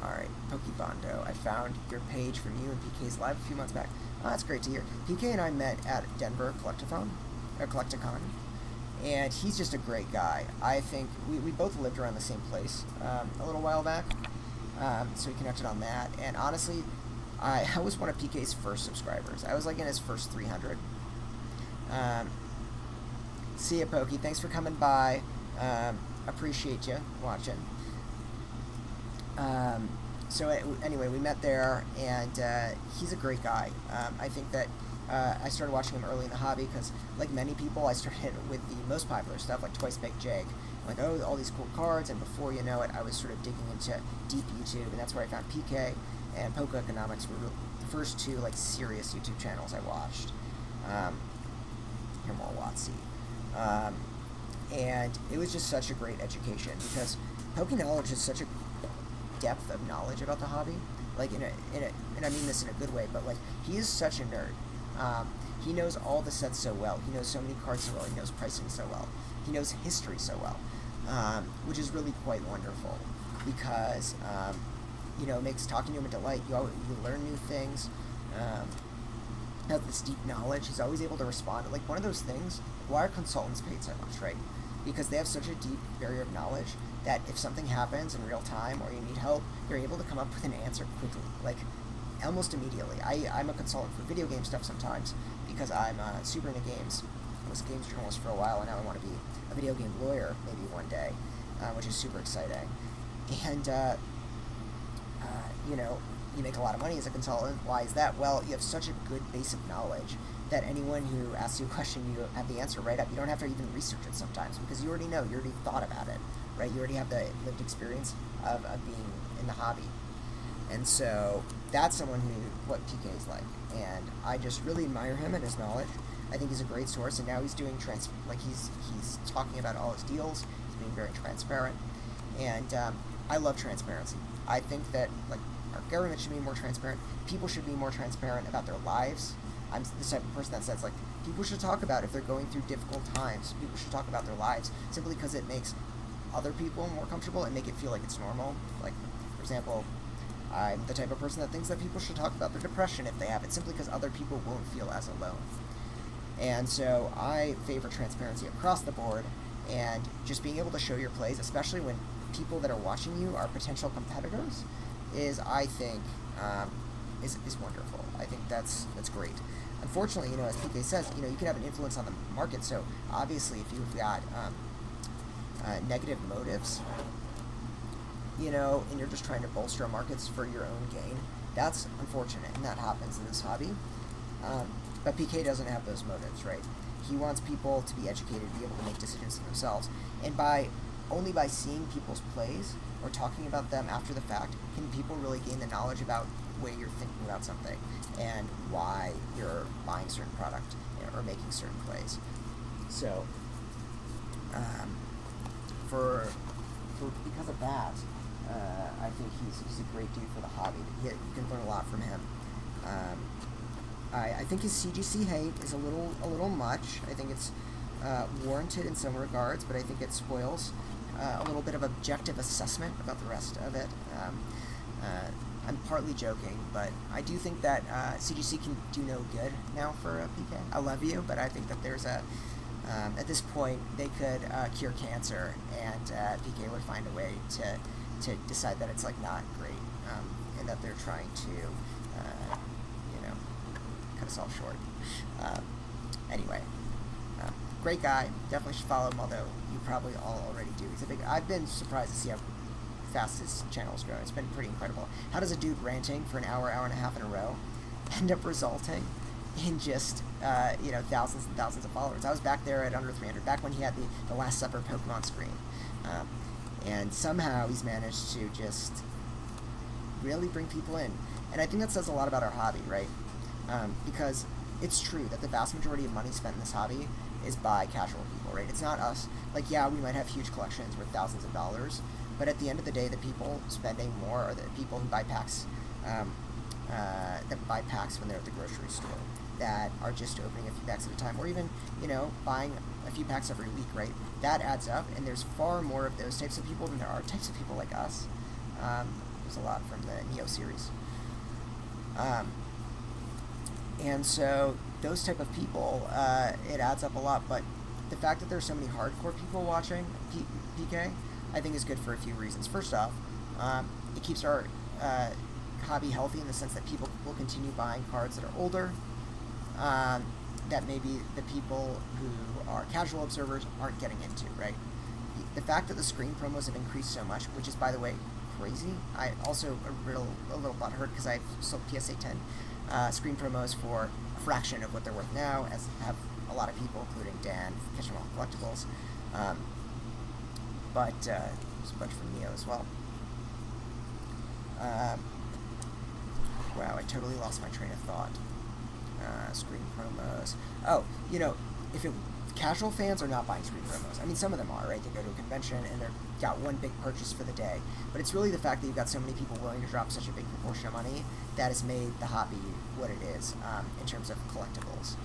Alright, Pokebondo, I found your page from you and PK's live a few months back. Oh, that's great to hear. PK and I met at Denver Collecticon, and he's just a great guy. I think we both lived around the same place a little while back, so we connected on that. And honestly, I was one of PK's first subscribers. I was like in his first 300. See ya, Pokey. Thanks for coming by. Appreciate you watching. Um, anyway, we met there, and he's a great guy. I think that I started watching him early in the hobby because, like many people, I started with the most popular stuff, like Twice Baked Jake. I'm like, oh, all these cool cards, and before you know it, I was sort of digging into deep YouTube, and that's where I found PK and Poker Economics were the first two like serious YouTube channels I watched. Here more Watsy. And it was just such a great education because Poke Knowledge is such a depth of knowledge about the hobby, like and I mean this in a good way, but like he is such a nerd. He knows all the sets so well. He knows so many cards so well. He knows pricing so well. He knows history so well, which is really quite wonderful because it makes talking to him a delight. You learn new things. Has this deep knowledge. He's always able to respond. Like one of those things. Why are consultants paid so much, right? Because they have such a deep barrier of knowledge that if something happens in real time or you need help, you're able to come up with an answer quickly, like almost immediately. I'm a consultant for video game stuff sometimes because I'm super into games. I was a games journalist for a while, and now I want to be a video game lawyer maybe one day, which is super exciting. And you make a lot of money as a consultant. Why is that? Well, you have such a good base of knowledge that anyone who asks you a question, you have the answer right up. You don't have to even research it sometimes because you already know, you already thought about it, right? You already have the lived experience of being in the hobby. And so that's someone what PK is like. And I just really admire him and his knowledge. I think he's a great source, and now he's doing he's talking about all his deals. He's being very transparent, and I love transparency. I think that like our government should be more transparent. People should be more transparent about their lives. I'm the type of person that says like people should talk about if they're going through difficult times. People should talk about their lives simply because it makes other people more comfortable and make it feel like it's normal. Like for example, I'm the type of person that thinks that people should talk about their depression if they have it, simply because other people won't feel as alone. And so I favor transparency across the board, and just being able to show your plays, especially when people that are watching you are potential competitors, is I think is wonderful. I think that's great. Unfortunately, as PK says, you can have an influence on the market. So obviously, if you've got negative motives, and you're just trying to bolster markets for your own gain, that's unfortunate, and that happens in this hobby. But PK doesn't have those motives, right? He wants people to be educated, be able to make decisions for themselves, and only by seeing people's plays or talking about them after the fact can people really gain the knowledge about the way you're thinking about something and why you're buying certain product or making certain plays. So, because of that, I think he's a great dude for the hobby. You can learn a lot from him. I think his CGC hate is a little much. I think it's warranted in some regards, but I think it spoils a little bit of objective assessment about the rest of it. I'm partly joking, but I do think that CGC can do no good now for PK. I love you, but I think that there's at this point, they could cure cancer, and PK would find a way to decide that it's like not great, and that they're trying to, cut us all short. Anyway, great guy. Definitely should follow him, although you probably all already do. I've been surprised to see how fast his channel is growing. It's been pretty incredible. How does a dude ranting for an hour and a half in a row end up resulting in just thousands and thousands of followers? I was back there at under 300, back when he had the Last Supper Pokemon screen, and somehow he's managed to just really bring people in. And I think that says a lot about our hobby, right? Because it's true that the vast majority of money spent in this hobby is by casual people, right? It's not us. Like, yeah, we might have huge collections worth thousands of dollars, but at the end of the day, the people spending more are the people who buy packs, that buy packs when they're at the grocery store, that are just opening a few packs at a time, or even, buying a few packs every week, right? That adds up, and there's far more of those types of people than there are types of people like us. There's a lot from the Neo series. And so those type of people, it adds up a lot, but the fact that there's so many hardcore people watching PK, I think is good for a few reasons. First off, it keeps our hobby healthy in the sense that people will continue buying cards that are older, that maybe the people who are casual observers aren't getting into, right? The fact that the screen promos have increased so much, which is, by the way, crazy. I also a little butthurt because I sold PSA 10 screen promos for a fraction of what they're worth now, as have a lot of people, including Dan, Kitchen Wall Collectibles. But there's a bunch from Neo as well. Wow, I totally lost my train of thought. Screen promos. Oh, if casual fans are not buying screen promos. I mean, some of them are, right? They go to a convention and they've got one big purchase for the day. But it's really the fact that you've got so many people willing to drop such a big proportion of money that has made the hobby what it is in terms of collectibles.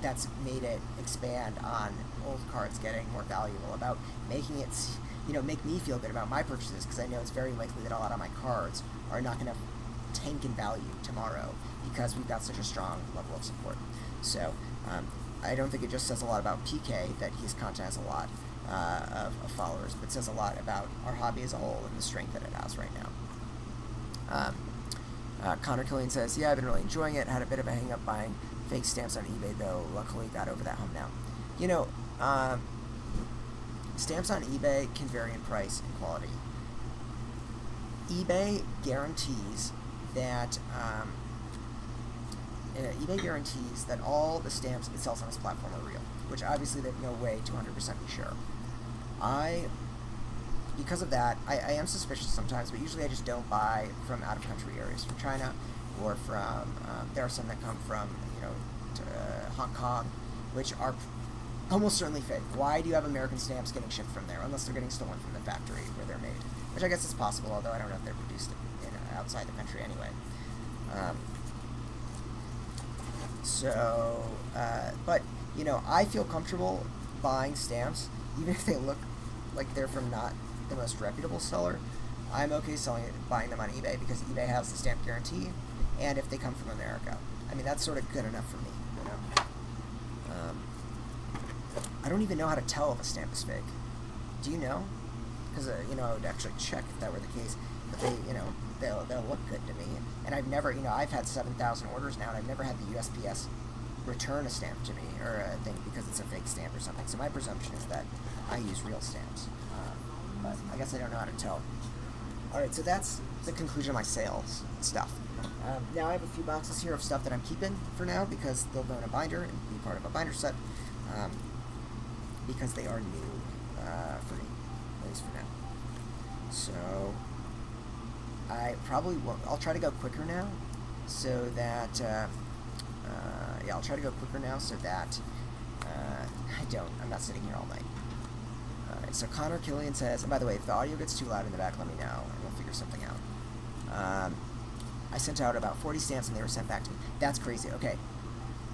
That's made it expand on old cards getting more valuable, about making it, make me feel good about my purchases, because I know it's very likely that a lot of my cards are not going to tank in value tomorrow because we've got such a strong level of support. So I don't think it just says a lot about PK that his content has a lot of followers, but it says a lot about our hobby as a whole and the strength that it has right now. Connor Killian says, yeah, I've been really enjoying it. Had a bit of a hang-up buying fake stamps on eBay, though. Luckily got over that hump now. Stamps on eBay can vary in price and quality. eBay guarantees that all the stamps it sells on its platform are real, which obviously they have no way to 100% be sure. Because of that, I am suspicious sometimes, but usually I just don't buy from out-of-country areas, from China, or from, there are some that come from, Hong Kong, which are almost certainly fake. Why do you have American stamps getting shipped from there, unless they're getting stolen from the factory where they're made? Which I guess is possible, although I don't know if they're produced outside the country anyway. But, I feel comfortable buying stamps, even if they look like they're from not the most reputable seller. I'm okay buying them on eBay, because eBay has the stamp guarantee, and if they come from America. I mean, that's sort of good enough for me, I don't even know how to tell if a stamp is fake. Do you know? Because, I would actually check if that were the case. But they'll look good to me. And I've never, I've had 7,000 orders now, and I've never had the USPS return a stamp to me, or a thing, because it's a fake stamp or something. So my presumption is that I use real stamps. But I guess I don't know how to tell. Alright, so that's the conclusion of my sales stuff. Now I have a few boxes here of stuff that I'm keeping for now, because they'll go in a binder and be part of a binder set, because they are new for me, at least for now. So I'll try to go quicker now, so that I'll try to go quicker now so that I'm not sitting here all night. Alright, so Connor Killian says, and by the way, if the audio gets too loud in the back, let me know, and we'll figure something out. I sent out about 40 stamps, and they were sent back to me. That's crazy. Okay,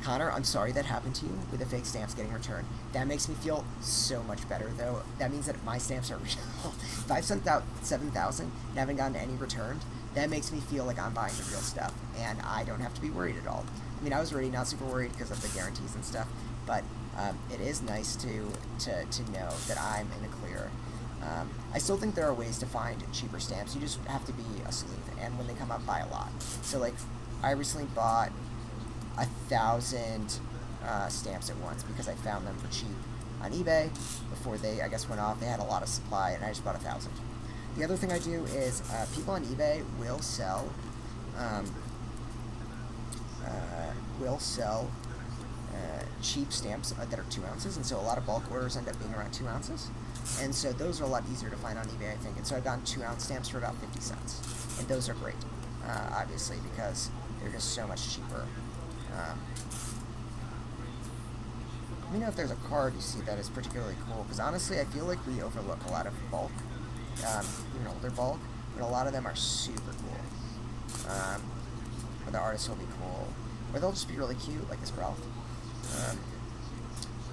Connor, I'm sorry that happened to you with the fake stamps getting returned. That makes me feel so much better, though. That means that my stamps are real. If I've sent out 7,000 and haven't gotten any returned, that makes me feel like I'm buying the real stuff, and I don't have to be worried at all. I mean, I was already not super worried because of the guarantees and stuff, but it is nice to know that I'm in the clear. I still think there are ways to find cheaper stamps. You just have to be a sleuth, and when they come up, buy a lot. So, like, I recently bought 1,000 stamps at once because I found them for cheap on eBay before they, I guess, went off. They had a lot of supply, and I just bought 1,000. The other thing I do is people on eBay will sell cheap stamps that are 2 ounces, and so a lot of bulk orders end up being around 2 ounces, and so those are a lot easier to find on eBay, I think. And so I've gotten 2 ounce stamps for about 50 cents, and those are great, obviously, because they're just so much cheaper. Let me know if there's a card you see that is particularly cool, because honestly I feel like we overlook a lot of bulk, even older bulk, but a lot of them are super cool. Or the artists will be cool, or they'll just be really cute, like this Ralph.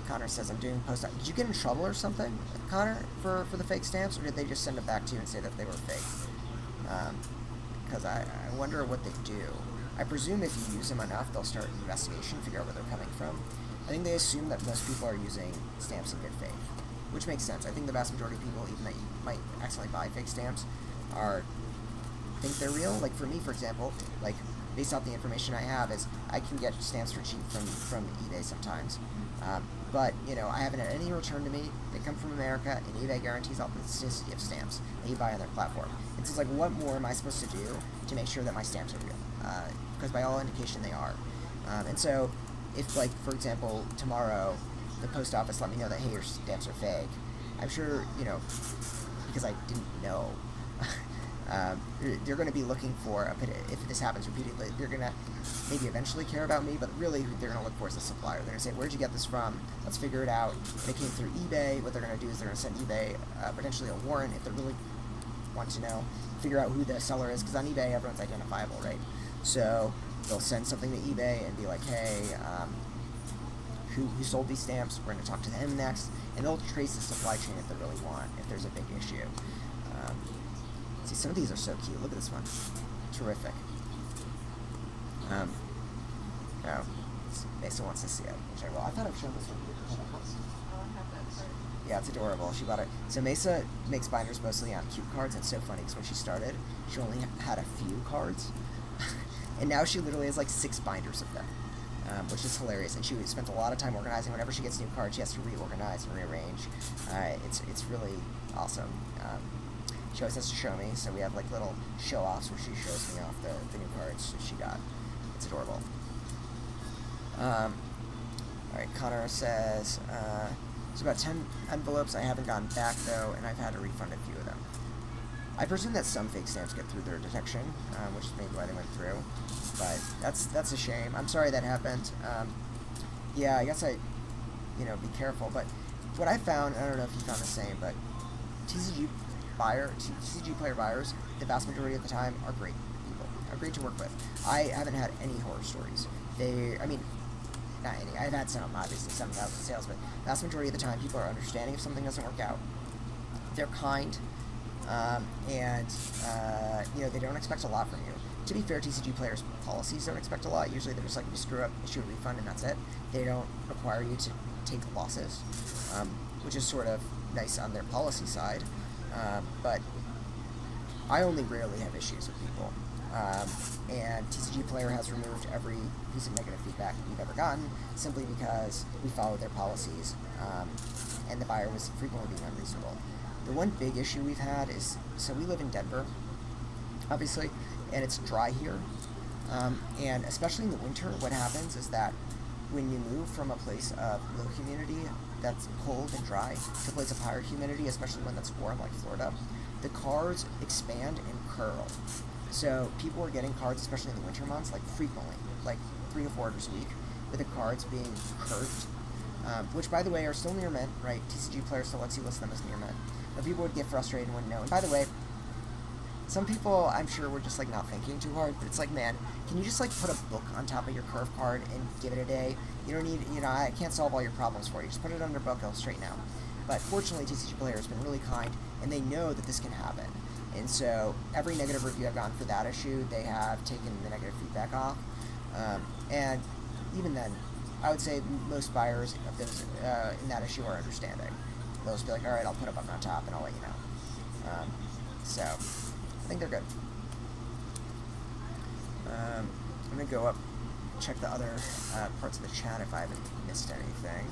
Connor says, I'm doing post-op. Did you get in trouble or something, Connor, for the fake stamps, or did they just send it back to you and say that they were fake? Because I wonder what they do. I presume if you use them enough, they'll start an investigation, figure out where they're coming from. I think they assume that most people are using stamps in good faith, which makes sense. I think the vast majority of people, even that you might accidentally buy fake stamps, think they're real. Like for me, for example, like based off the information I have, is I can get stamps for cheap from eBay sometimes. but I haven't had any return to me. They come from America, and eBay guarantees authenticity of stamps that you buy on their platform. It's just like, what more am I supposed to do to make sure that my stamps are real? Because by all indication, they are. And so, if, like, for example, tomorrow the post office let me know that, hey, your stamps are fake, I'm sure, because I didn't know, they're going to be looking for, if this happens repeatedly, they're going to maybe eventually care about me, but really they're going to look for is the supplier. They're going to say, where'd you get this from? Let's figure it out. If it came through eBay, what they're going to do is they're going to send eBay potentially a warrant if they really want to know, figure out who the seller is, because on eBay everyone's identifiable, right? So they'll send something to eBay and be like, hey, who sold these stamps? We're going to talk to him next, and they'll trace the supply chain if they really want, if there's a big issue. See, some of these are so cute. Look at this one. Terrific. Oh, Mesa wants to see it, which I will. I thought I've shown this one. Yeah, it's adorable. She bought it. So Mesa makes binders mostly on cute cards. It's so funny because when she started, she only had a few cards. And now she literally has like 6 binders of them, which is hilarious. And she spent a lot of time organizing. Whenever she gets new cards, she has to reorganize and rearrange. It's really awesome. She always has to show me, so we have like little show-offs where she shows me off the new cards she got. It's adorable. Alright, Connor says, there's about 10 envelopes I haven't gotten back though, and I've had to refund a few of them. I presume that some fake stamps get through their detection, which is maybe why they went through, but that's a shame. I'm sorry that happened. Yeah, I guess be careful, but what I found, I don't know if you found the same, but TCG player buyers, the vast majority of the time, are great people, are great to work with. I haven't had any horror stories. Not any. I've had some, obviously, 7,000 sales, but the vast majority of the time, people are understanding if something doesn't work out. They're kind, and they don't expect a lot from you. To be fair, TCG players' policies don't expect a lot. Usually, they're just like, if you screw up, issue a refund, and that's it. They don't require you to take losses, which is sort of nice on their policy side. But I only rarely have issues with people. And TCG Player has removed every piece of negative feedback we've ever gotten simply because we followed their policies, and the buyer was frequently being unreasonable. The one big issue we've had is, so we live in Denver, obviously, and it's dry here, and especially in the winter, what happens is that when you move from a place of low humidity that's cold and dry to a place of higher humidity, especially when that's warm like Florida, the cards expand and curl. So people are getting cards, especially in the winter months, like frequently, like 3 to 4 orders a week, with the cards being curved, which, by the way, are still near mint, right? TCG Player still lets you list them as near mint. But people would get frustrated and wouldn't know. And by the way, some people, I'm sure, were just like not thinking too hard, but it's like, man, can you just like put a book on top of your curve card and give it a day? You don't need, I can't solve all your problems for you. Just put it under book, it'll straighten out. But fortunately, TCG Player has been really kind, and they know that this can happen. And so every negative review I've gotten for that issue, they have taken the negative feedback off. And even then, I would say most buyers of those in that issue are understanding. They'll just be like, all right, I'll put a button on top and I'll let you know. So I think they're good. I'm going to go up, check the other parts of the chat if I haven't missed anything.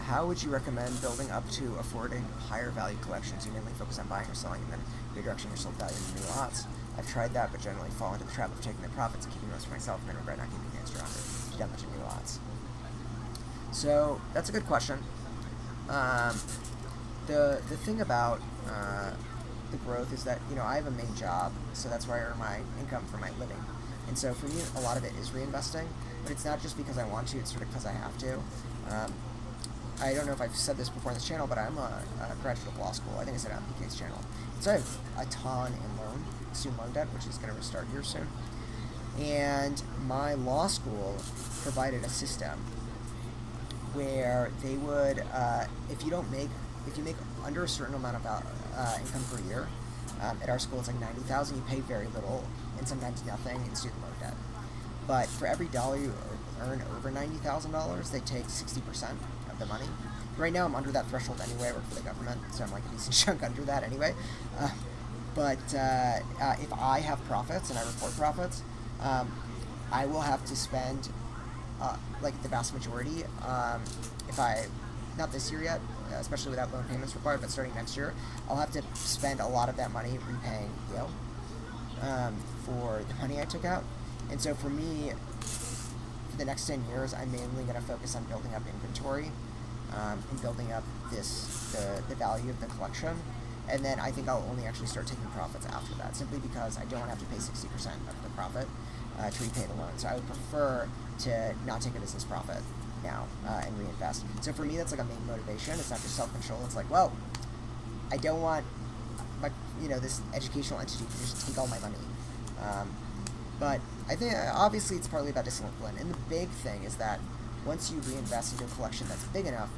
How would you recommend building up to affording higher value collections? You mainly focus on buying or selling and then redirecting your sold value into new lots. I've tried that, but generally fall into the trap of taking the profits and keeping most for myself and then regret not keeping the extra to get much of new lots. So that's a good question. The thing about the growth is that I have a main job, so that's where I earn my income for my living. And so for me, a lot of it is reinvesting, but it's not just because I want to, it's sort of because I have to. I don't know if I've said this before on this channel, but I'm a graduate of law school. I think I said it on PK's channel. So I have a ton in student loan debt, which is going to restart here soon. And my law school provided a system where they would, if you make under a certain amount of income per year, at our school it's like $90,000, you pay very little and sometimes nothing in student loan debt. But for every dollar you earn over $90,000, they take 60% of the money. Right now I'm under that threshold anyway. I work for the government, so I'm like a decent chunk under that anyway. But if I have profits and I report profits, I will have to spend like the vast majority. If I, not this year yet, especially without loan payments required, but starting next year, I'll have to spend a lot of that money repaying Yale for the money I took out. And so for me, for the next 10 years, I'm mainly going to focus on building up inventory and building up the value of the collection. And then I think I'll only actually start taking profits after that, simply because I don't have to pay 60% of the profit to repay the loan. So I would prefer to not take a business profit now and reinvest. So for me, that's like a main motivation. It's not just self-control. It's like, well, I don't want my, this educational entity to just take all my money. But I think obviously it's partly about discipline. And the big thing is that once you reinvest into a collection that's big enough,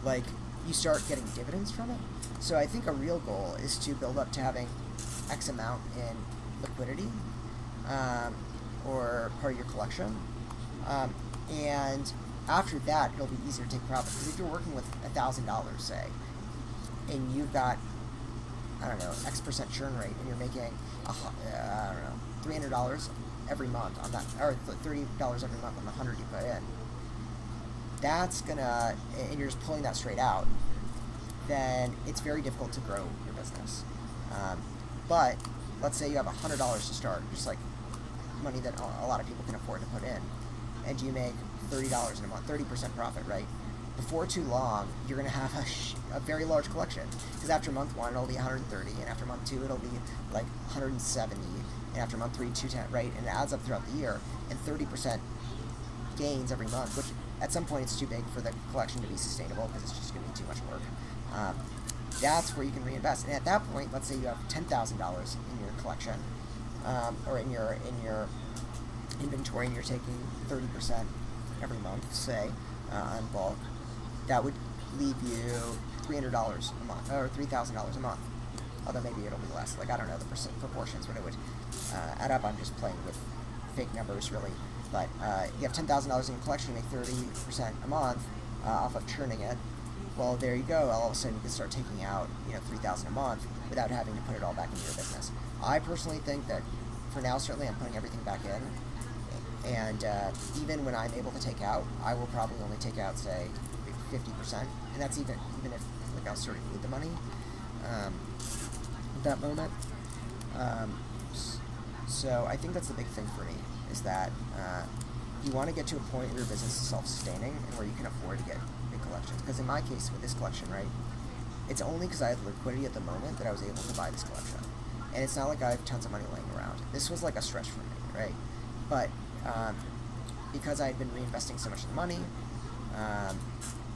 like you start getting dividends from it. So I think a real goal is to build up to having X amount in liquidity or part of your collection. And after that, it'll be easier to take profit. Because if you're working with $1,000, say, and you've got, I don't know, X% churn rate, and you're making, I don't know, $300 every month on that, or $30 every month on the 100 you put in, that's gonna, and you're just pulling that straight out, then it's very difficult to grow your business. But let's say you have $100 to start, just like money that a lot of people can afford to put in, and you make $30 in a month, 30% profit, right? Before too long, you're going to have a very large collection. Because after month 1, it'll be 130, and after month 2, it'll be like 170, and after month 3, 210, right? And it adds up throughout the year, and 30% gains every month, which at some point it's too big for the collection to be sustainable because it's just going to be too much work. That's where you can reinvest. And at that point, let's say you have $10,000 in your collection, or in your inventory, and you're taking 30% every month, say, on bulk. That would leave you $300 a month, or $3,000 a month. Although maybe it'll be less. Like, I don't know the proportions, but it would add up. I'm just playing with fake numbers, really. But you have $10,000 in your collection, you make 30% a month off of churning it. Well, there you go. All of a sudden, you can start taking out, $3,000 a month without having to put it all back into your business. I personally think that, for now, certainly, I'm putting everything back in. And even when I'm able to take out, I will probably only take out, say, 50%, and that's even if like I'll sort of need the money at that moment. So I think that's the big thing for me, is that you want to get to a point where your business is self-sustaining and where you can afford to get big collections. Because in my case with this collection, right, it's only because I had liquidity at the moment that I was able to buy this collection, and it's not like I have tons of money laying around. This was like a stretch for me, right? But because I had been reinvesting so much of the money,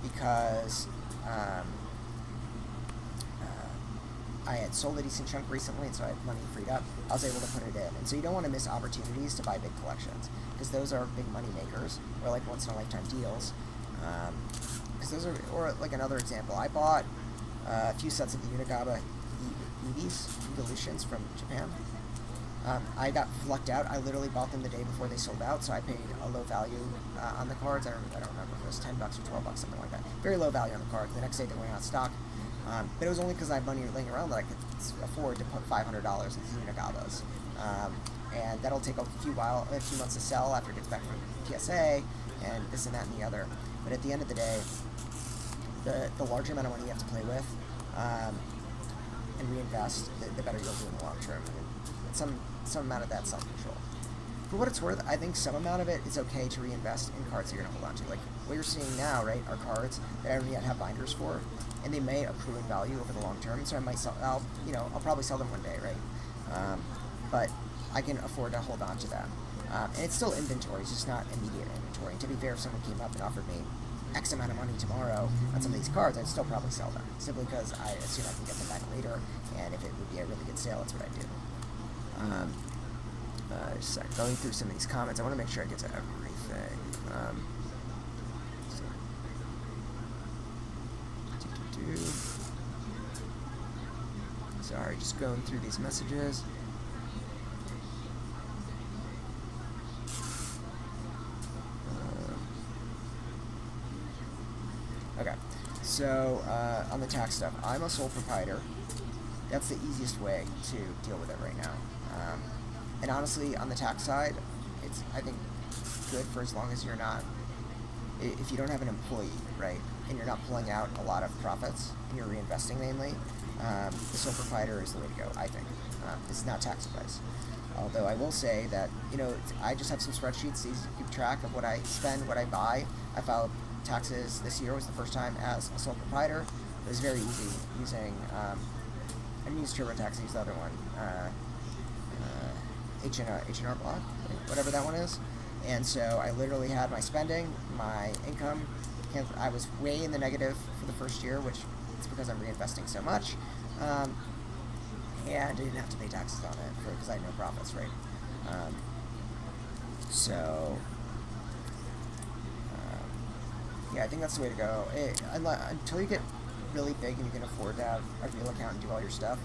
because I had sold a decent chunk recently, and so I had money freed up, I was able to put it in. And so you don't want to miss opportunities to buy big collections, because those are big money makers, or like once-in-a-lifetime deals. Because those are, or like another example, I bought a few sets of the Unigaba Evolutions from Japan. I got lucked out. I literally bought them the day before they sold out, so I paid a low value on the cards. I don't remember if it was $10 or $12, something like that. Very low value on the cards. The next day they went out of stock. But it was only because I had money laying around that I could afford to put $500 into Unigabas. And that'll take a few months to sell after it gets back from PSA, and this and that and the other. But at the end of the day, the larger amount of money you have to play with and reinvest, the better you'll do in the long term. Some amount of that self-control. For what it's worth, I think some amount of it is okay to reinvest in cards that you're going to hold on to. Like what you're seeing now, right, are cards that I don't yet have binders for, and they may accrue in value over the long term. So I might sell. I'll probably sell them one day, right? But I can afford to hold on to them. And it's still inventory. It's just not immediate inventory. And to be fair, if someone came up and offered me X amount of money tomorrow on some of these cards, I'd still probably sell them, simply because I assume I can get them back later, and if it would be a really good sale, that's what I do. Just a sec. Going through some of these comments, I want to make sure I get to everything. Sorry, just going through these messages. Okay, so on the tax stuff, I'm a sole proprietor. That's the easiest way to deal with it right now. And honestly, on the tax side, it's, I think, good for as long as you're not, if you don't have an employee, right, and you're not pulling out a lot of profits and you're reinvesting mainly, the sole proprietor is the way to go, I think. It's not tax advice. Although I will say that, I just have some spreadsheets, easy to keep track of what I spend, what I buy. I filed taxes this year, was the first time as a sole proprietor. It was very easy using, I didn't use TurboTax, I used the other one, H&R Block, whatever that one is. And so I literally had my spending, my income. I was way in the negative for the first year, which is because I'm reinvesting so much. And I didn't have to pay taxes on it because I had no profits, right? Yeah, I think that's the way to go. Until you get really big and you can afford to have a real account and do all your stuff,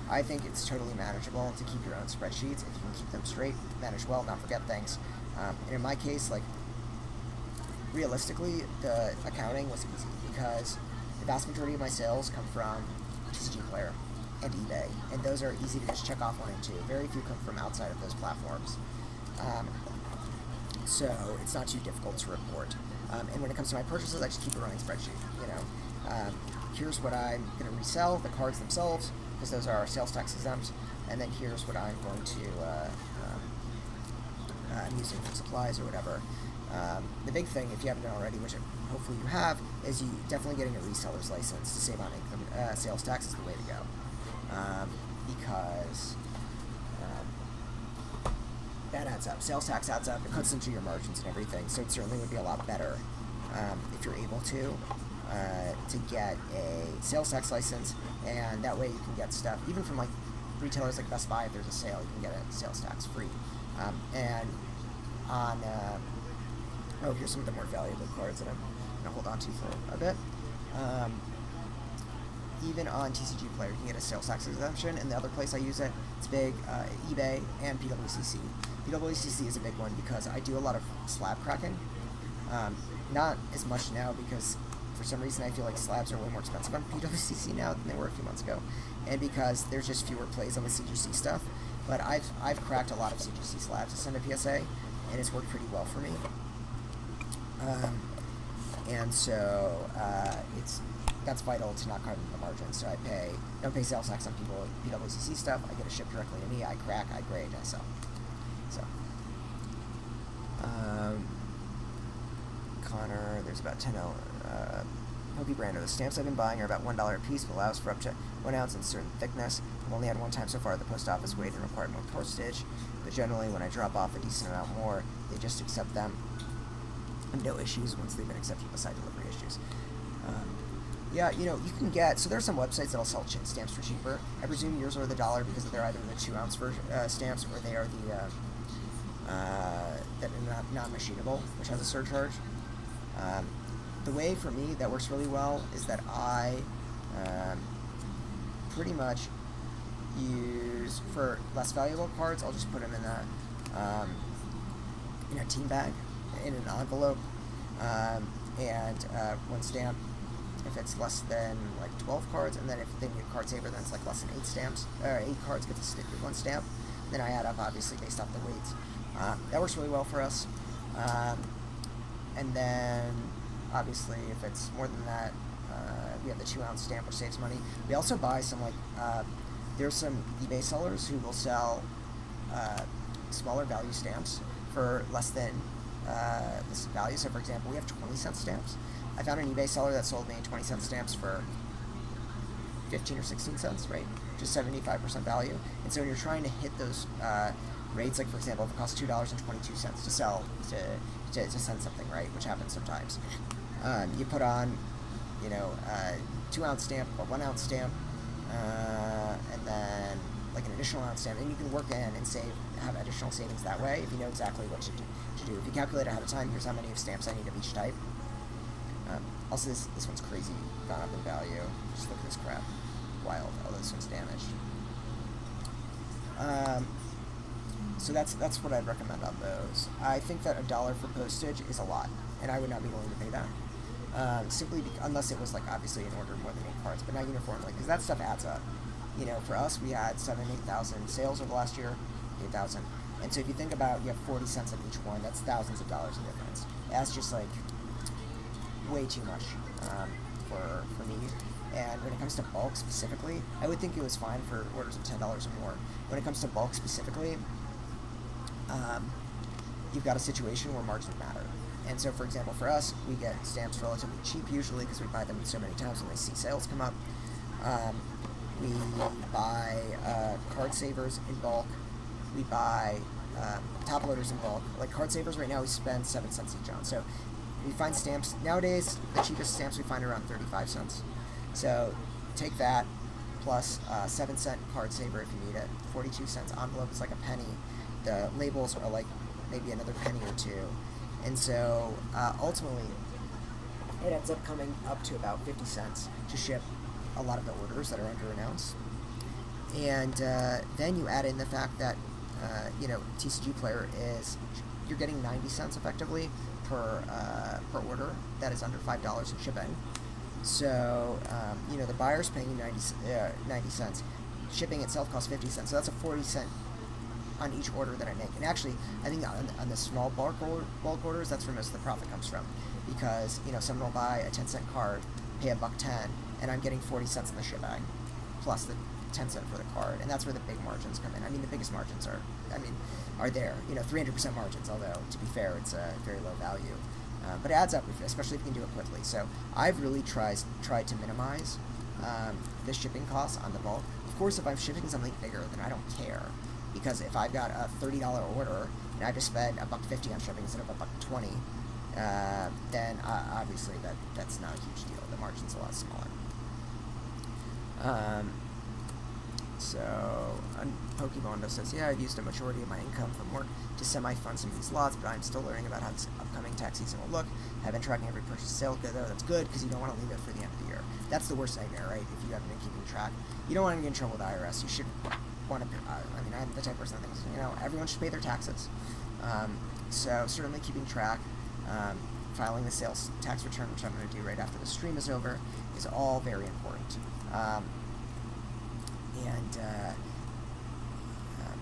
I think it's totally manageable to keep your own spreadsheets if you can keep them straight, manage well, not forget things. And in my case, like, realistically, the accounting was easy because the vast majority of my sales come from TCG Player and eBay, and those are easy to just check off 1 and 2. Very few come from outside of those platforms. So it's not too difficult to report. And when it comes to my purchases, I just keep a running spreadsheet. Here's what I'm going to resell, the cards themselves, because those are sales tax exempt, and then here's what I'm going to I'm using for supplies or whatever. The big thing, if you haven't done already, which hopefully you have, is you definitely getting a reseller's license to save on income. Sales tax is the way to go, because that adds up. Sales tax adds up. It cuts into your margins and everything. So it certainly would be a lot better if you're able to get a sales tax license, and that way you can get stuff even from like retailers like Best Buy. If there's a sale, you can get it sales tax free. And on here's some of the more valuable cards that I'm gonna hold on to for a bit. Even on TCG Player, you can get a sales tax exemption, and the other place I use it, it's big, eBay and PWCC. PWCC is a big one because I do a lot of slab cracking. Not as much now because for some reason I feel like slabs are way more expensive on PWCC now than they were a few months ago, and because there's just fewer plays on the CGC stuff. But I've cracked a lot of CGC slabs to send a PSA, and it's worked pretty well for me. And so that's vital to not cut the margin. So I don't pay sales tax on PWCC stuff. I get it shipped directly to me. I crack, I grade, I sell. So, Connor, there's about 10 Pokey Brando. The stamps I've been buying are about $1 a piece, but allows for up to 1 ounce in certain thickness. I've only had one time so far at the post office weighed and required more postage, but generally when I drop off a decent amount more, they just accept them. And no issues once they've been accepted beside delivery issues. Yeah, you can get, so there are some websites that'll sell stamps for cheaper. I presume yours are the $1 because they're either the 2 ounce stamps or they are the that are not machinable, which has a surcharge. The way for me that works really well is that I pretty much use, for less valuable cards, I'll just put them in a team bag, in an envelope, and one stamp if it's less than like 12 cards, and then if they need a card saver, then it's like less than 8 stamps, or 8 cards get one stamp. Then I add up obviously based off the weights. That works really well for us. And then obviously if it's more than that, we have the 2 ounce stamp, which saves money. We also buy some there's some eBay sellers who will sell smaller value stamps for less than this value. So for example, we have 20-cent stamps. I found an eBay seller that sold me 20-cent stamps for 15 or 16 cents, right? Just 75% value. And so when you're trying to hit those rates, like for example, if it costs $2.22 to sell, to send something, right, which happens sometimes, you put on, 2 ounce stamp or 1 ounce stamp, and then like an additional ounce stamp, and you can work in and have additional savings that way if you know exactly what to do. If you calculate ahead of time, here's how many stamps I need of each type. Also, this one's crazy, gone up in value. Just look at this crap. Wild. Oh, this one's damaged. So that's what I'd recommend on those. I think that $1 for postage is a lot, and I would not be willing to pay that. Unless it was obviously in order more than 8 cards, but not uniformly, because that stuff adds up. For us, we had 8,000 sales over the last year, 8,000. And so if you think about, you have 40 cents on each one, that's thousands of dollars in difference. That's just like way too much for me. And when it comes to bulk specifically, I would think it was fine for orders of $10 or more. When it comes to bulk specifically, you've got a situation where margins matter. And so, for example, for us, we get stamps relatively cheap usually because we buy them so many times when we see sales come up. We buy card savers in bulk. We buy top loaders in bulk. Like card savers right now, we spend 7 cents each on. So we find stamps nowadays. The cheapest stamps we find are around 35 cents. So take that plus 7 cent card saver if you need it. 42 cents envelope is like a penny. The labels are like maybe another penny or two. And so ultimately, it ends up coming up to about 50 cents to ship a lot of the orders that are under an ounce. And then you add in the fact that TCG Player you're getting 90 cents effectively per order that is under $5 in shipping. So the buyer's paying you 90 cents. Shipping itself costs 50 cents. So that's a 40 cent on each order that I make. And actually, I think on the small bulk orders, that's where most of the profit comes from. Because, someone will buy a 10 cent card, pay $1.10, and I'm getting 40 cents in the shipping, plus the 10 cent for the card. And that's where the big margins come in. I mean, the biggest margins are there. 300% margins, although, to be fair, it's a very low value. But it adds up, especially if you can do it quickly. So I've really tried to minimize the shipping costs on the bulk. Of course, if I'm shipping something bigger, then I don't care. Because if I've got a $30 order and I just spend $1.50 on shipping instead of $1.20, then obviously that's not a huge deal. The margin's a lot smaller. So Pokemondo says, yeah, I've used a majority of my income from work to semi-fund some of these lots, but I'm still learning about how this upcoming tax season will look. I've been tracking every purchase sale. That's good because you don't want to leave it for the end of the year. That's the worst nightmare, right? If you haven't been keeping track, you don't want to get in trouble with the IRS. You should want to. I'm the type of person that thinks everyone should pay their taxes. So certainly keeping track, filing the sales tax return, which I'm going to do right after the stream is over, is all very important.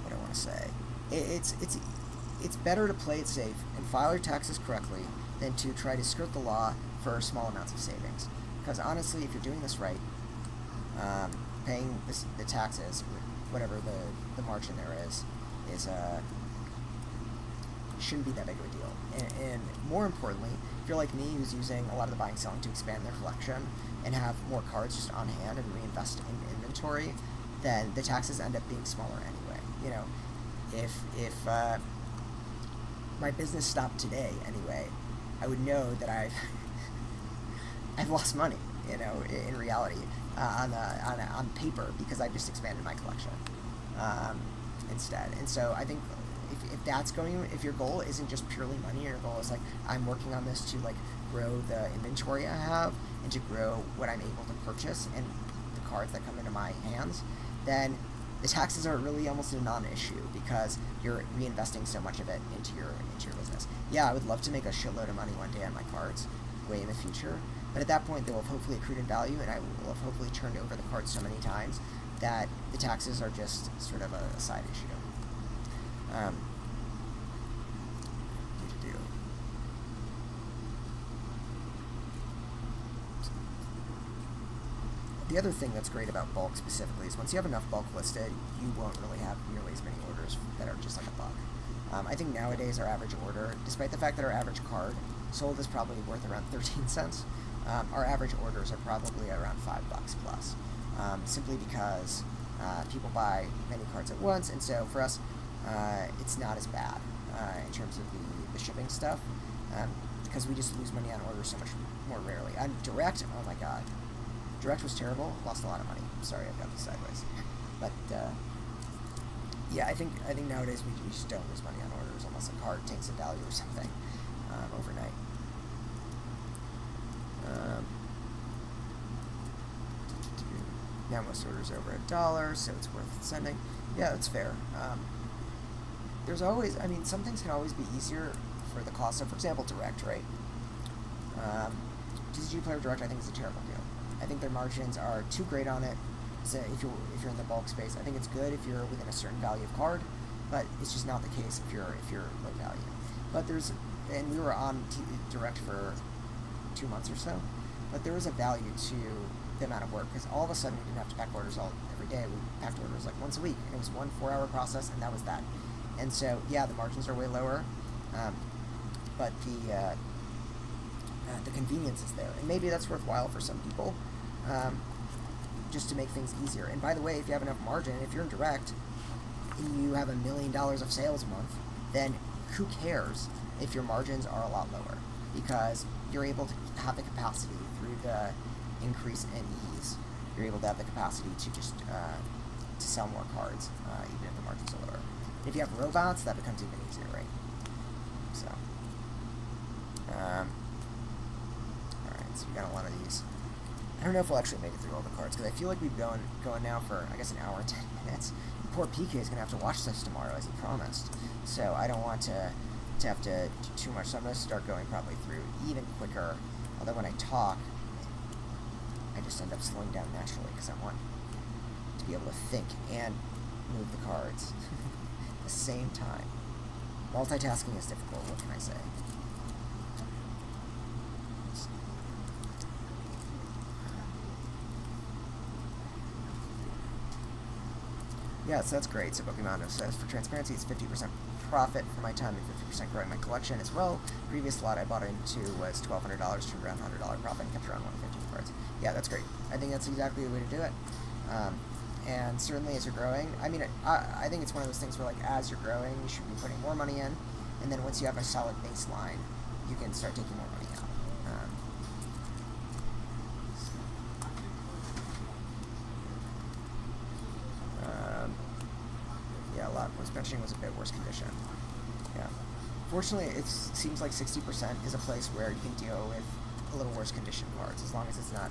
What I want to say, it's better to play it safe and file your taxes correctly than to try to skirt the law for small amounts of savings. Because honestly, if you're doing this right, paying the taxes, whatever the margin there is shouldn't be that big of a deal. And more importantly, if you're like me, who's using a lot of the buying selling to expand their collection and have more cards just on hand and reinvest in inventory, then the taxes end up being smaller anyway. If my business stopped today anyway, I would know that I've lost money, in reality, on paper, because I just expanded my collection instead. And so I think if your goal isn't just purely money, your goal is like, I'm working on this to grow the inventory I have and to grow what I'm able to purchase and the cards that come into my hands, then the taxes are really almost a non-issue because you're reinvesting so much of it into your business. Yeah, I would love to make a shitload of money one day on my cards, way in the future, but at that point they will have hopefully accrued in value, and I will have hopefully turned over the cards so many times that the taxes are just sort of a side issue. The other thing that's great about bulk specifically is once you have enough bulk listed, you won't really have nearly as many orders that are just like a buck. I think nowadays our average order, despite the fact that our average card sold is probably worth around 13 cents, our average orders are probably around $5 plus, simply because people buy many cards at once, and so for us, it's not as bad in terms of the shipping stuff, because we just lose money on orders so much more rarely. On direct, oh my god. Direct was terrible. Lost a lot of money. Sorry, I've got this sideways. But yeah, I think nowadays we just don't lose money on orders unless a card takes a value or something overnight. Now most orders are over $1, so it's worth sending. Yeah, that's fair. There's always, some things can always be easier for the cost. So, for example, direct, right? TCG Player Direct, I think, is a terrible deal. I think their margins are too great on it. So if you're in the bulk space, I think it's good if you're within a certain value of card. but it's just not the case if you're low value. But and we were on direct for 2 months or so, but there was a value to the amount of work, because all of a sudden we didn't have to pack orders every day. We packed orders like once a week, and it was 1 4-hour process, and that was that. And so, yeah, the margins are way lower, but the convenience is there, and maybe that's worthwhile for some people, just to make things easier. And by the way, if you have enough margin, if you're in direct, and you have $1 million of sales a month, then who cares if your margins are a lot lower, because you're able to have the capacity through the increase in ease. You're able to have the capacity to just to sell more cards, even if the margins are lower. And if you have robots, that becomes even easier, right? So, all right. So we got a lot of these. I don't know if we'll actually make it through all the cards, because I feel like we've going now for, I guess, an hour and 10 minutes. Poor PK is gonna have to watch this tomorrow, as he promised. So I don't want to have to do too much. So I'm gonna start going probably through even quicker. Although when I talk, I just end up slowing down naturally, because I want to be able to think and move the cards at the same time. Multitasking is difficult, what can I say? Yeah, so that's great. So Pokemon says, for transparency, it's 50% profit for my time and 50% growing my collection as well. Previous lot I bought into was $1,200, turned around $100 profit, and kept around 150 cards. Yeah, that's great. I think that's exactly the way to do it. And certainly as you're growing, I mean, I think it's one of those things where, like, as you're growing, you should be putting more money in, and then once you have a solid baseline, you can start taking more money out. Yeah, a lot. Post-benching was a bit worse condition. Yeah. Fortunately, it seems like 60% is a place where you can deal with a little worse condition cards, as long as it's not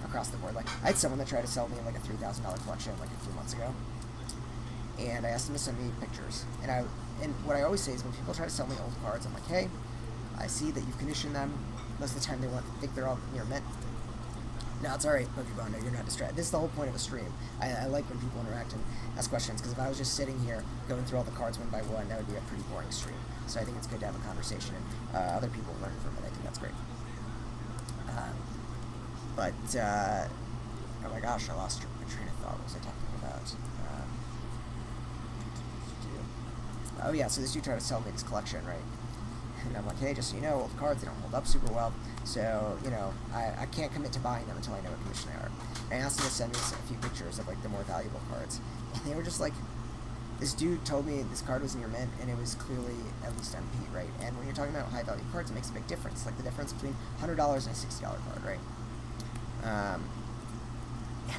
across the board. Like, I had someone that tried to sell me like a $3,000 collection like a few months ago, and I asked him to send me pictures. And what I always say is, when people try to sell me old cards, I'm like, hey, I see that you've conditioned them. Most of the time, they think they're all near mint. No, it's alright, Pokeball, no, you're not distracted. This is the whole point of a stream. I like when people interact and ask questions, because if I was just sitting here going through all the cards one by one, that would be a pretty boring stream. So I think it's good to have a conversation, and other people learn from it. I think that's great. Oh my gosh, I lost my train of thought. What was I talking about? Oh yeah, so this dude tried to sell me this collection, right? And I'm like, hey, just so you know, old cards, they don't hold up super well, so, you know, I can't commit to buying them until I know what condition they are. And I asked them to send me a few pictures of, like, the more valuable cards, and they were just like, this dude told me this card was in your mint, and it was clearly at least MP, right? And when you're talking about high-value cards, it makes a big difference, like the difference between $100 and a $60 card, right? And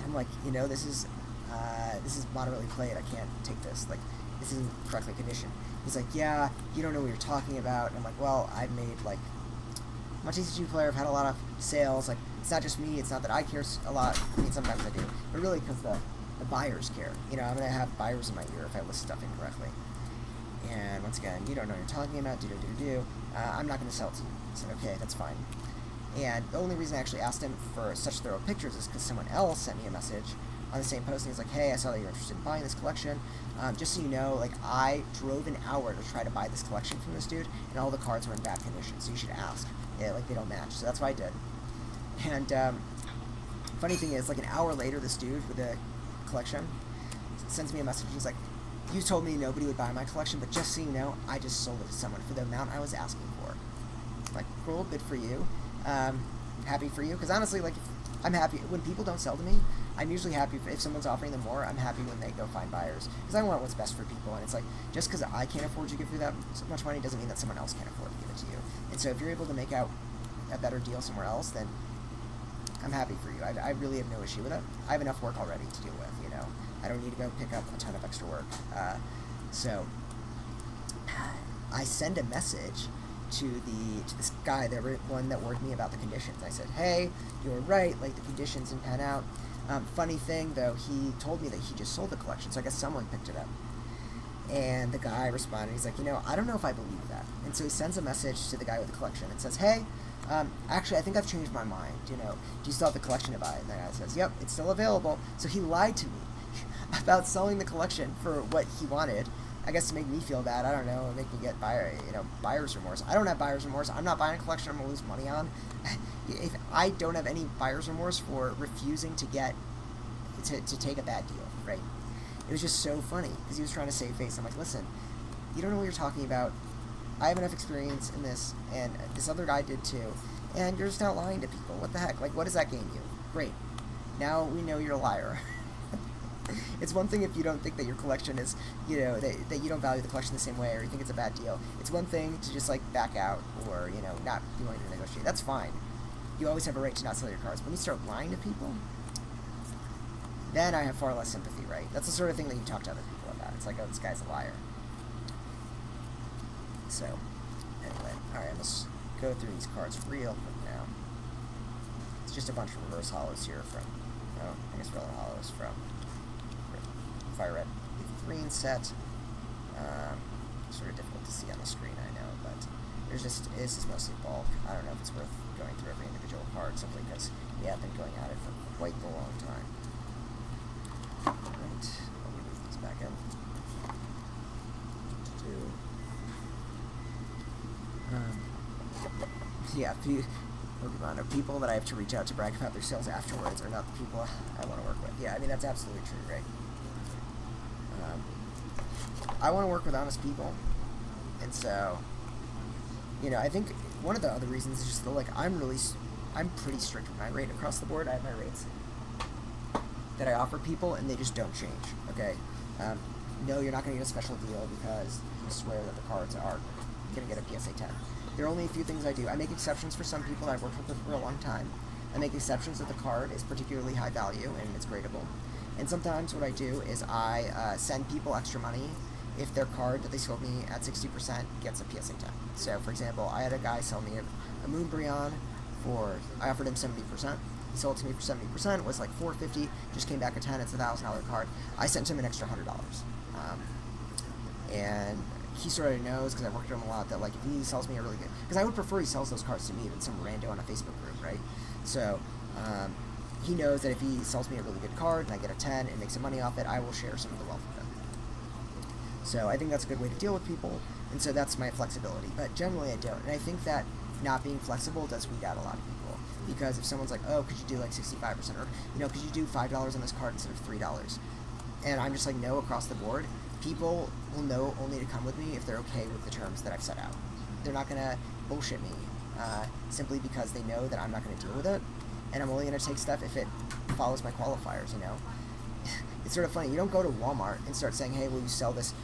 I'm like, you know, this is moderately played, I can't take this, like, this isn't correctly conditioned. He's like, yeah, you don't know what you're talking about. And I'm like, well, I've made, like, I'm a TCG player, I've had a lot of sales, like, it's not just me, it's not that I care a lot, I mean, sometimes I do, but really because the buyers care. You know, I'm going to have buyers in my ear if I list stuff incorrectly. And once again, you don't know what you're talking about, I'm not going to sell it to you. I said, okay, that's fine. And the only reason I actually asked him for such thorough pictures is because someone else sent me a message on the same post, and he's like, hey, I saw that you're interested in buying this collection. Just so you know, like, I drove an hour to try to buy this collection from this dude, and all the cards were in bad condition, so you should ask. Yeah, like, they don't match. So that's what I did. And funny thing is, like, an hour later, this dude with the collection sends me a message. He's like, you told me nobody would buy my collection, but just so you know, I just sold it to someone for the amount I was asking for. Like, cool, good for you. Happy for you, because honestly, like, I'm happy when people don't sell to me. I'm usually happy if someone's offering them more. I'm happy when they go find buyers, because I want what's best for people. And it's like, just because I can't afford to give you that much money doesn't mean that someone else can't afford to give it to you. And so if you're able to make out a better deal somewhere else, then I'm happy for you. I really have no issue with it. I have enough work already to deal with, you know. I don't need to go pick up a ton of extra work. So I send a message to this guy, the one that warned me about the conditions. I said, hey, you were right, like, the conditions didn't pan out. Funny thing, though, he told me that he just sold the collection, so I guess someone picked it up. And the guy responded, he's like, you know, I don't know if I believe that. And so he sends a message to the guy with the collection and says, hey, actually, I think I've changed my mind, you know, do you still have the collection to buy? And the guy says, yep, it's still available. So he lied to me about selling the collection for what he wanted, I guess to make me feel bad, I don't know, make me get buyer's remorse. I don't have buyer's remorse. I'm not buying a collection I'm gonna lose money on. If I don't have any buyer's remorse for refusing to take a bad deal, right? It was just so funny because he was trying to save face. I'm like, listen, you don't know what you're talking about. I have enough experience in this, and this other guy did too, and you're just not lying to people. What the heck? Like, what does that gain you? Great. Now we know you're a liar. It's one thing if you don't think that your collection is, that you don't value the collection the same way, or you think it's a bad deal. It's one thing to just, like, back out or, not be willing to negotiate. That's fine. You always have a right to not sell your cards. But when you start lying to people, then I have far less sympathy, right? That's the sort of thing that you talk to other people about. It's like, oh, this guy's a liar. So, anyway, alright, let's go through these cards real quick now. It's just a bunch of reverse hollows here from, I guess regular hollows from Fire Red green set. Sort of difficult to see on the screen, I know, but this is mostly bulk. I don't know if it's worth going through every individual card simply because we have been going at it for quite a long time. Alright, let me move these back in. Yeah, people that I have to reach out to brag about their sales afterwards are not the people I want to work with. Yeah, I mean, that's absolutely true, right? I want to work with honest people, and so, I think one of the other reasons is just that, like, I'm pretty strict with my rate across the board. I have my rates that I offer people, and they just don't change, okay? No, you're not going to get a special deal because you swear that the cards are going to get a PSA 10. There are only a few things I do. I make exceptions for some people that I've worked with for a long time. I make exceptions if the card is particularly high value and it's gradable. And sometimes what I do is I send people extra money if their card that they sold me at 60% gets a PSA 10. So, for example, I had a guy sell me a Moonbryon I offered him 70%. He sold it to me for 70%, was like $450, just came back a 10, it's a $1,000 card. I sent him an extra $100. And he sort of knows, because I've worked with him a lot, that, like, if he sells me a really good... Because I would prefer he sells those cards to me than some rando on a Facebook group, right? So, he knows that if he sells me a really good card and I get a 10 and make some money off it, I will share some of the wealth with him. So I think that's a good way to deal with people, and so that's my flexibility. But generally I don't, and I think that not being flexible does weed out a lot of people. Because if someone's like, oh, could you do like 65%, or, could you do $5 on this card instead of $3? And I'm just like, no, across the board. People will know only to come with me if they're okay with the terms that I've set out. They're not going to bullshit me simply because they know that I'm not going to deal with it, and I'm only going to take stuff if it follows my qualifiers, It's sort of funny. You don't go to Walmart and start saying, hey, will you sell this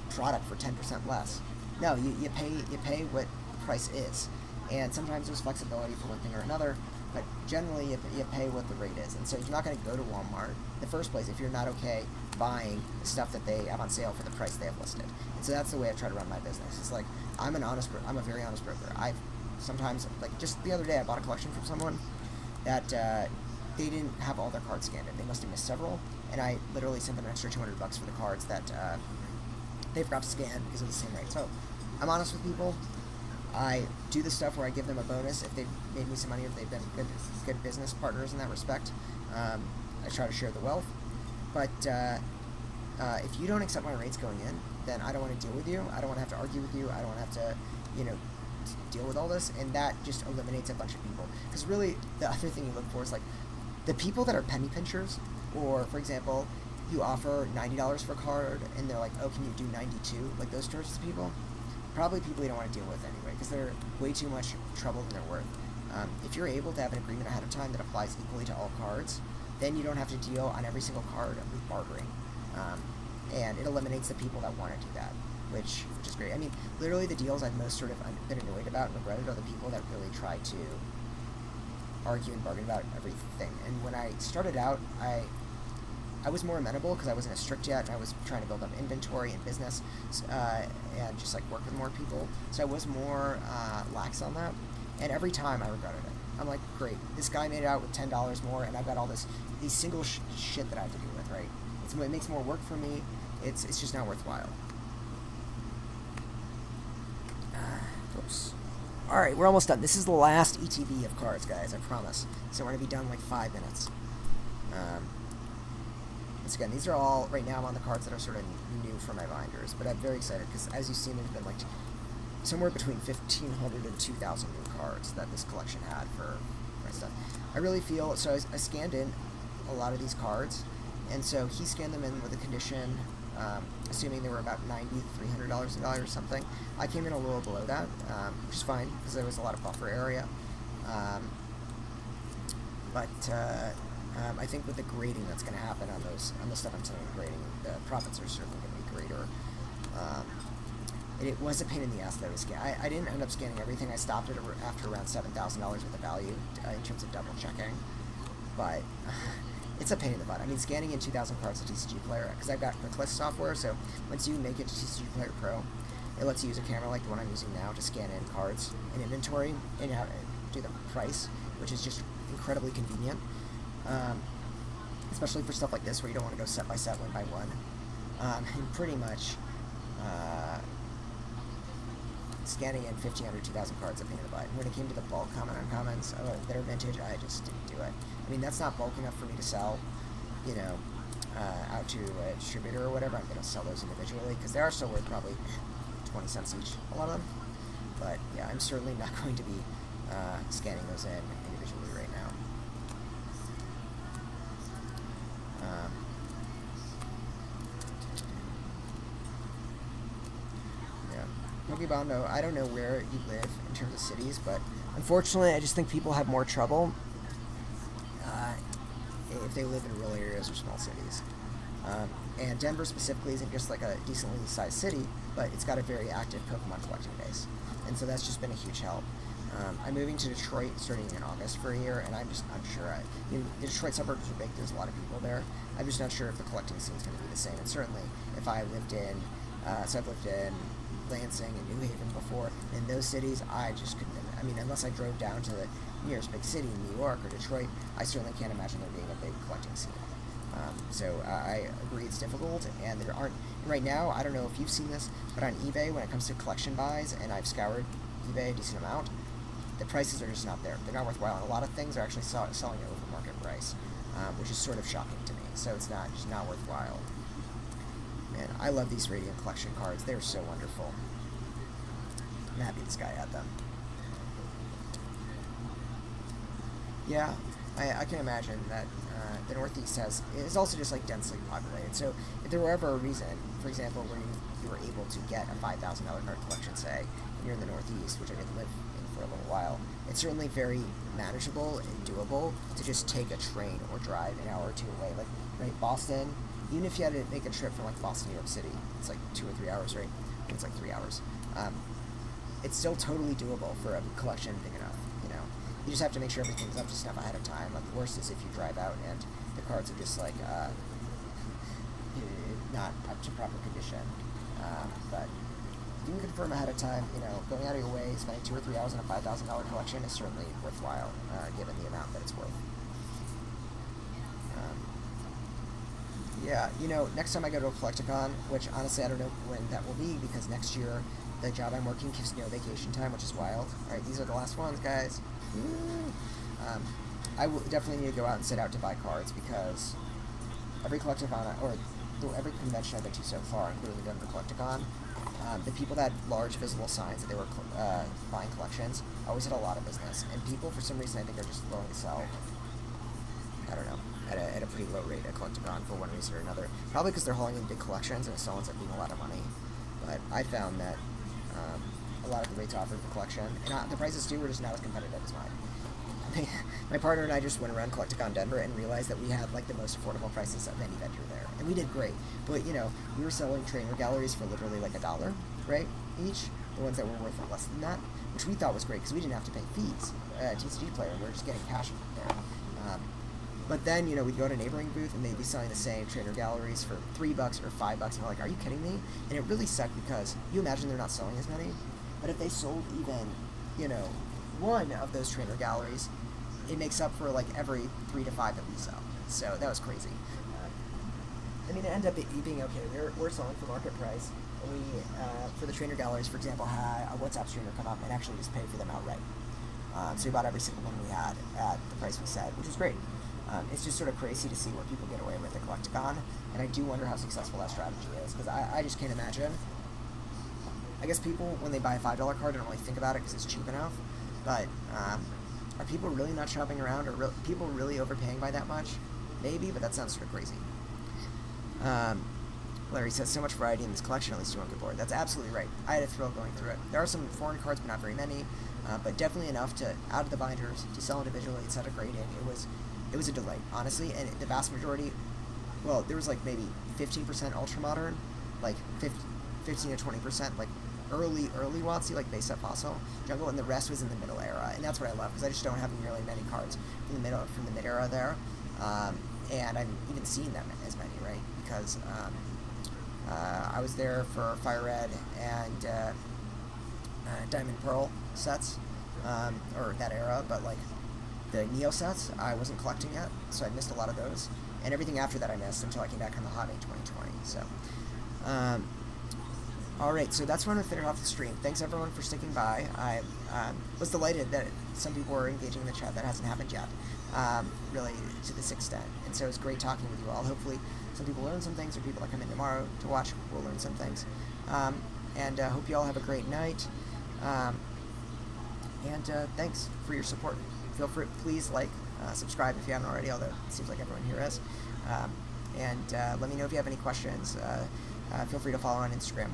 product for 10% less? No, you pay what the price is. And sometimes there's flexibility for one thing or another, but generally you pay what the rate is. And so you're not going to go to Walmart in the first place if you're not okay buying the stuff that they have on sale for the price they have listed. And so that's the way I try to run my business. It's like, I'm a very honest broker. I've sometimes, like, just the other day I bought a collection from someone that they didn't have all their cards scanned in. They must have missed several, and I literally sent them an extra $200 for the cards that they forgot to scan because of the same rate. So I'm honest with people. I do the stuff where I give them a bonus if they've made me some money, or if they've been good business partners in that respect. I try to share the wealth. But if you don't accept my rates going in, then I don't want to deal with you. I don't want to have to argue with you. I don't want to have to, deal with all this. And that just eliminates a bunch of people. Because really, the other thing you look for is, like, the people that are penny pinchers, or, for example, you offer $90 for a card, and they're like, oh, can you do 92? Like, those sorts of people, probably people you don't want to deal with anyway, because they're way too much trouble than they're worth. If you're able to have an agreement ahead of time that applies equally to all cards, then you don't have to deal on every single card with bartering. And it eliminates the people that want to do that, which is great. I mean, literally the deals I've most sort of been annoyed about and regretted are the people that really try to argue and bargain about everything. And when I started out, I was more amenable because I wasn't as strict yet. I was trying to build up inventory and business and just, like, work with more people. So I was more lax on that. And every time I regretted it. I'm like, great, this guy made it out with $10 more, and I've got all these single shit that I have to deal with, right? It makes more work for me. It's just not worthwhile. Oops. Alright, we're almost done. This is the last ETB of cards, guys, I promise. So we're going to be done in like 5 minutes. Once again, these are all, right now I'm on the cards that are sort of new for my binders, but I'm very excited because as you've seen, there's been like somewhere between 1,500 and 2,000 new cards that this collection had for my stuff. I really feel, so I scanned in a lot of these cards, and so he scanned them in with a condition, assuming they were about $90, $300 a die or something. I came in a little below that, which is fine because there was a lot of buffer area. I think with the grading that's going to happen on the stuff I'm selling grading, the profits are certainly going to be greater. It was a pain in the ass that I was scanning. I didn't end up scanning everything. I stopped it after around $7,000 worth of value in terms of double checking. But it's a pain in the butt. I mean, scanning in 2,000 cards of TCG Player, because I've got QuickList software, so once you make it to TCG Player Pro, it lets you use a camera like the one I'm using now to scan in cards in inventory and you have to do the price, which is just incredibly convenient. Especially for stuff like this where you don't want to go set by set, one by one. And pretty much scanning in 1,500, 2,000 cards a pain in the butt. And when it came to the bulk common uncommons that are vintage, I just didn't do it. I mean, that's not bulk enough for me to sell, you know, out to a distributor or whatever. I'm going to sell those individually because they are still worth probably 20 cents each, a lot of them. But yeah, I'm certainly not going to be scanning those in individually right now. Pokebondo, I don't know where you live in terms of cities, but unfortunately I just think people have more trouble if they live in rural areas or small cities. And Denver specifically isn't just like a decently sized city, but it's got a very active Pokemon collecting base. And so that's just been a huge help. I'm moving to Detroit starting in August for a year, and I'm just unsure. The Detroit suburbs are big, there's a lot of people there. I'm just not sure if the collecting scene is going to be the same. And certainly, if I lived in, so I've lived in Lansing and New Haven before, in those cities, I just couldn't, I mean, unless I drove down to the nearest big city, New York or Detroit, I certainly can't imagine there being a big collecting scene. So I agree it's difficult, and there aren't, right now, I don't know if you've seen this, but on eBay, when it comes to collection buys, and I've scoured eBay a decent amount, the prices are just not there. They're not worthwhile, and a lot of things are actually selling at over market price, which is sort of shocking to me. So it's just not worthwhile. Man, I love these Radiant Collection cards. They're so wonderful. I'm happy this guy had them. Yeah, I can imagine that the Northeast is also just like densely populated. So if there were ever a reason, for example, where you were able to get a $5,000 card collection, say, and you're in the Northeast, which I did live in for a little while, it's certainly very manageable and doable to just take a train or drive an hour or two away. Like, right, Boston, even if you had to make a trip from like Boston to New York City, it's like 2 or 3 hours, right? I think it's like 3 hours. It's still totally doable for a collection big enough, you know. You just have to make sure everything's up to snuff ahead of time. Like, the worst is if you drive out and the cards are just like not up to proper condition. But if you can confirm ahead of time, you know, going out of your way, spending 2 or 3 hours on a $5,000 collection is certainly worthwhile, given the amount that it's worth. Yeah, you know, next time I go to a Collecticon, which honestly I don't know when that will be, because next year the job I'm working gives no vacation time, which is wild. Alright, these are the last ones, guys. I will definitely need to go out and sit out to buy cards, because every Collecticon, or every convention I've been to so far, including the Denver Collecticon, the people that had large visible signs that they were buying collections always had a lot of business. And people, for some reason, I think are just willing to sell, I don't know, at a pretty low rate at Collecticon for one reason or another. Probably because they're hauling in big collections and it still ends up being a lot of money. But I found that a lot of the rates offered for collection, and the prices too, were just not as competitive as mine. My partner and I just went around Collecticon Denver and realized that we had like the most affordable prices of any vendor there. And we did great. But, you know, we were selling trainer galleries for literally like $1, right, each. The ones that were worth less than that, which we thought was great because we didn't have to pay fees. TCG Player, we were just getting cash there. But then, you know, we'd go to a neighboring booth and they'd be selling the same trainer galleries for $3 or $5, and we're like, are you kidding me? And it really sucked because you imagine they're not selling as many, but if they sold even, you know, one of those trainer galleries, it makes up for like every 3 to 5 that we sell. So that was crazy. I mean, it ended up being okay. We're selling for market price. We, for the trainer galleries, for example, had a WhatsApp streamer come up and actually just pay for them outright. So we bought every single one we had at the price we said, which was great. It's just sort of crazy to see what people get away with at Collecticon, and I do wonder how successful that strategy is, because I just can't imagine. I guess people, when they buy a $5 card, don't really think about it because it's cheap enough, but are people really not shopping around, or people really overpaying by that much? Maybe, but that sounds sort of crazy. Larry says, so much variety in this collection, at least you won't get bored. That's absolutely right. I had a thrill going through it. There are some foreign cards, but not very many, but definitely enough to, out of the binders, to sell individually, et cetera, grading. It was a delight, honestly, and the vast majority, well, there was like maybe 15% ultra modern, like 15 to 20% like early WotC, like base set fossil jungle, and the rest was in the middle era, and that's what I love, because I just don't have nearly many cards from the mid era there, and I've even seen them as many, right? Because I was there for Fire Red and Diamond Pearl sets, or that era, but like the Neo sets I wasn't collecting yet, so I missed a lot of those, and everything after that I missed until I came back on the holiday 2020. So alright, so that's when I'm finish off the stream. Thanks everyone for sticking by. I was delighted that some people were engaging in the chat. That hasn't happened yet, really, to this extent, and so it was great talking with you all. Hopefully some people learn some things, or people that come in tomorrow to watch will learn some things, and hope you all have a great night, and thanks for your support. Feel free, please subscribe if you haven't already, although it seems like everyone here is, and let me know if you have any questions. Feel free to follow on Instagram,